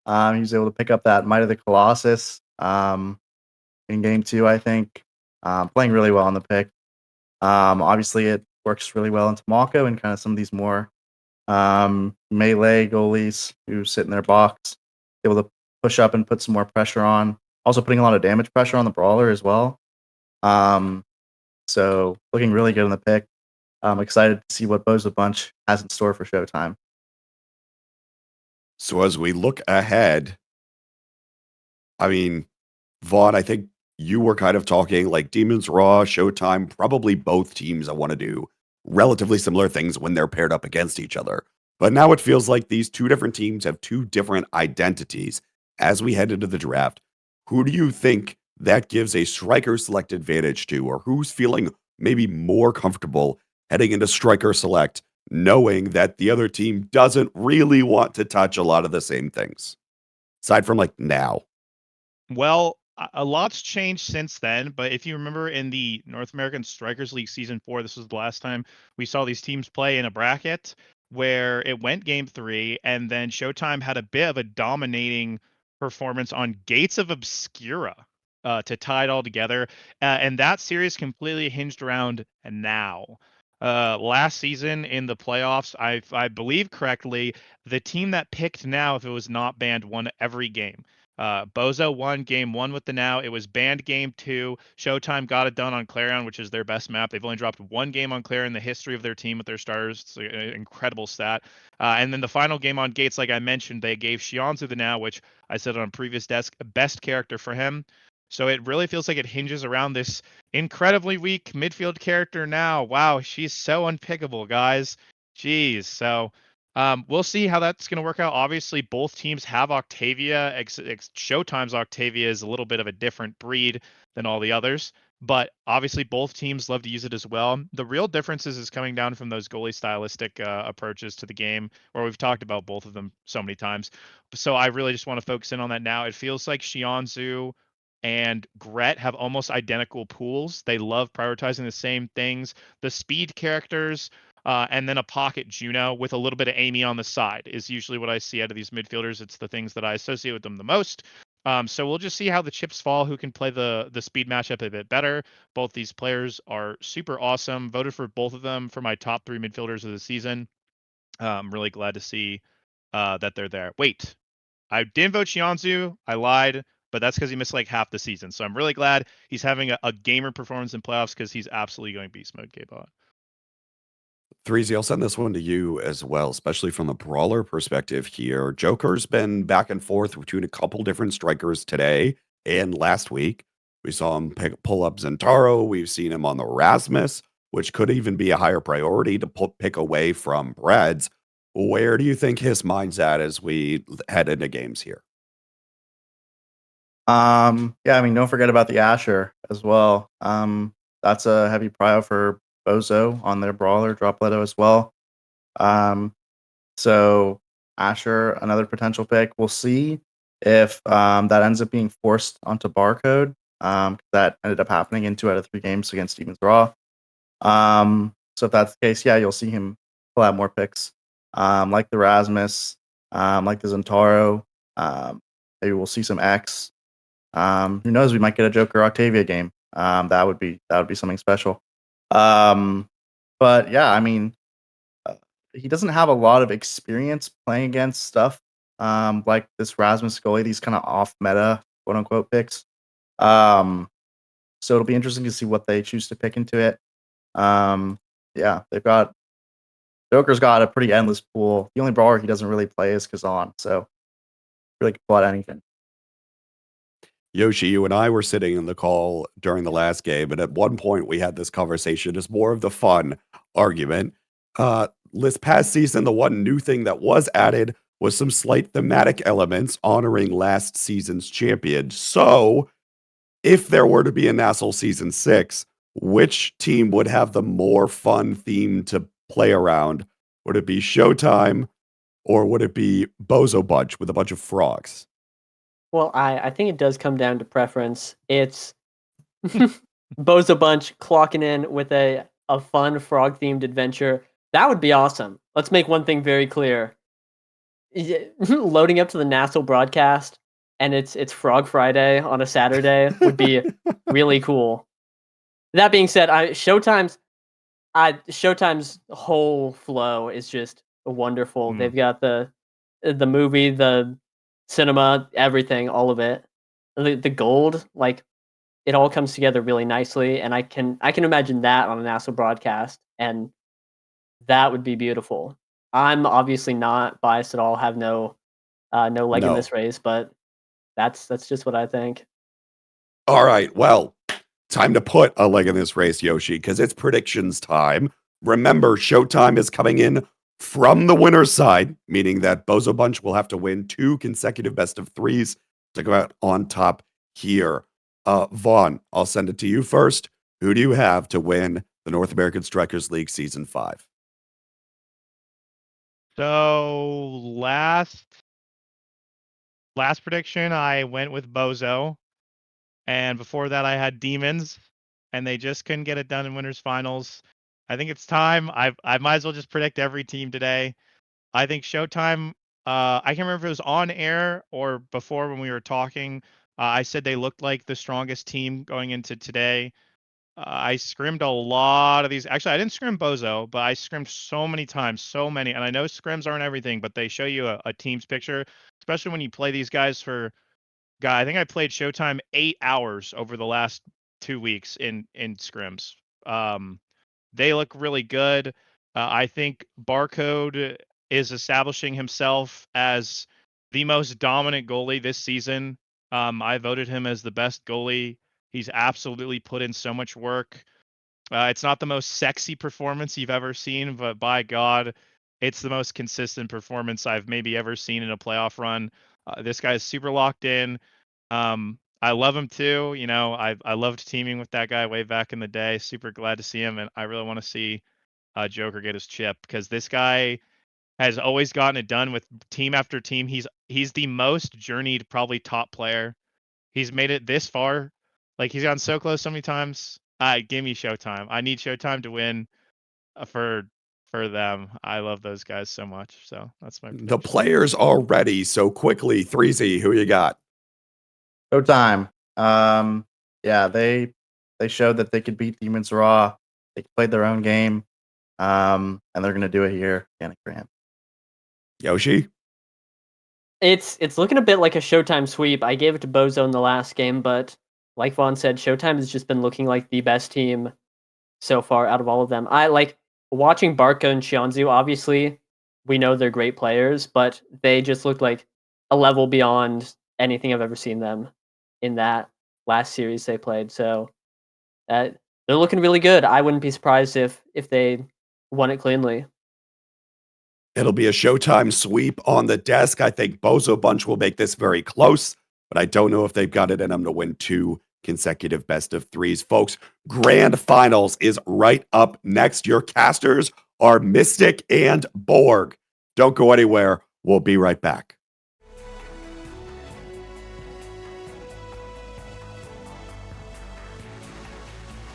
He was able to pick up that Might of the Colossus in game 2, I think. Playing really well on the pick. Obviously, it works really well into Mako and kind of some of these more melee goalies who sit in their box, able to push up and put some more pressure on. Also putting a lot of damage pressure on the brawler as well. So looking really good in the pick. I'm excited to see what Bozo Bunch has in store for Showtime. So as we look ahead, I mean, Vaughn, I think you were kind of talking like Demons RAAAAHH, Showtime, probably both teams that want to do relatively similar things when they're paired up against each other. But now it feels like these 2 different teams have 2 different identities as we head into the draft. Who do you think that gives a striker select advantage to, or who's feeling maybe more comfortable heading into striker select, knowing that the other team doesn't really want to touch a lot of the same things, aside from like now? Well, a lot's changed since then, but if you remember in the North American Strikers League Season 4, this was the last time we saw these teams play in a bracket where it went game 3, and then Showtime had a bit of a dominating performance on Gates of Obscura to tie it all together. And that series completely hinged around now. Last season in the playoffs, I believe correctly, the team that picked now, if it was not banned, won every game. Bozo won game 1 with the now. It was banned game 2. Showtime got it done on Clarion, which is their best map. They've only dropped 1 game on Clarion in the history of their team with their starters. It's an incredible stat. And then the final game on Gates, like I mentioned, they gave Shianzu the now, which I said on a previous desk, best character for him. So it really feels like it hinges around this incredibly weak midfield character now. Wow, she's so unpickable, guys. Jeez. So We'll see how that's going to work out. Obviously, both teams have Octavia. Showtime's Octavia is a little bit of a different breed than all the others, but obviously both teams love to use it as well. The real differences is coming down from those goalie stylistic approaches to the game, where we've talked about both of them so many times. So I really just want to focus in on that now. It feels like Xianzhu and ghret have almost identical pools. They love prioritizing the same things. The speed characters, and then a pocket Juno with a little bit of Amy on the side is usually what I see out of these midfielders. It's the things that I associate with them the most. So we'll just see how the chips fall, who can play the speed matchup a bit better. Both these players are super awesome. Voted for both of them for my top 3 midfielders of the season. I'm really glad to see that they're there. Wait, I didn't vote Xianzhu. I lied, but that's because he missed like half the season. So I'm really glad he's having a gamer performance in playoffs because he's absolutely going beast mode, K-Bot. 3Z, I'll send this one to you as well, especially from the brawler perspective here. Joker's been back and forth between a couple different strikers today and last week. We saw him pull up Zentaro. We've seen him on the Rasmus, which could even be a higher priority to pick away from Breads. Where do you think his mind's at as we head into games here? Yeah, I mean, don't forget about the Asher as well. That's a heavy prio for Bozo on their brawler, Dropletto as well. So Asher, another potential pick. We'll see if that ends up being forced onto Barcode. That ended up happening in 2 out of 3 games against Demons RAAAAHHH. So if that's the case, yeah, you'll see him pull out more picks. Like the Rasmus, like the Zentaro. Maybe we'll see some X. Who knows? We might get a Joker Octavia game. That would be something special. But yeah, I mean, he doesn't have a lot of experience playing against stuff like this Rasmus goalie, these kind of off meta quote unquote picks. So it'll be interesting to see what they choose to pick into it. Yeah, Joker's got a pretty endless pool. The only brawler he doesn't really play is Kazan, so really can pull out anything. Yoshi, you and I were sitting in the call during the last game, and at one point we had this conversation as more of the fun argument. This past season, the one new thing that was added was some slight thematic elements honoring last season's champion. So, if there were to be a NASL Season 6, which team would have the more fun theme to play around? Would it be Showtime, or would it be Bozo Bunch with a bunch of frogs? Well, I think it does come down to preference. It's Bozo Bunch clocking in with a fun frog-themed adventure. That would be awesome. Let's make one thing very clear. Loading up to the NASL broadcast, and it's Frog Friday on a Saturday would be really cool. That being said, Showtime's whole flow is just wonderful. Mm. They've got the movie, the cinema, everything, all of it. The gold, like it all comes together really nicely, and I can imagine that on a NASL broadcast, and that would be beautiful. I'm obviously not biased at all, have no leg in No. this race, but that's just what I think. All right, well, time to put a leg in this race, Yoshi, because it's predictions time. Remember, Showtime is coming in from the winner's side, meaning that Bozo Bunch will have to win 2 consecutive best of 3s to go out on top here. Vaughn, I'll send it to you first. Who do you have to win the North American Strikers League Season 5? So last prediction, I went with Bozo, and before that, I had Demons, and they just couldn't get it done in winners finals. I think it's time. I might as well just predict every team today. I think Showtime. I can't remember if it was on air or before when we were talking. I said they looked like the strongest team going into today. I scrimmed a lot of these. Actually, I didn't scrim Bozo, but I scrimmed so many times, so many. And I know scrims aren't everything, but they show you a team's picture, especially when you play these guys for. God, I think I played Showtime 8 hours over the last 2 weeks in scrims. They look really good. I think Barcode is establishing himself as the most dominant goalie this season. I voted him as the best goalie. He's absolutely put in so much work. It's not the most sexy performance you've ever seen, but by God, it's the most consistent performance I've maybe ever seen in a playoff run. This guy's super locked in. I love him too. You know, I loved teaming with that guy way back in the day. Super glad to see him, and I really want to see Joker get his chip, because this guy has always gotten it done with team after team. He's the most journeyed, probably top player. He's made it this far. Like, he's gotten so close so many times. Give me Showtime. I need Showtime to win for them. I love those guys so much. So that's my The prediction. players are ready. So quickly, 3Z, who you got? Showtime. Yeah, they showed that they could beat Demons Raw. They played their own game. And they're gonna do it here again at Grant. Yoshi? It's looking a bit like a Showtime sweep. I gave it to Bozo in the last game, but like Vaughn said, Showtime has just been looking like the best team so far out of all of them. I like watching Barca and Xianzhu. Obviously, we know they're great players, but they just look like a level beyond anything I've ever seen them in that last series they played. So they're looking really good. I wouldn't be surprised if they won it cleanly. It'll be a Showtime sweep on the desk. I think Bozo Bunch will make this very close, but I don't know if they've got it in them to win 2 consecutive best of 3s. Folks, grand finals is right up next. Your casters are Mystic and Borg. Don't go anywhere. We'll be right back.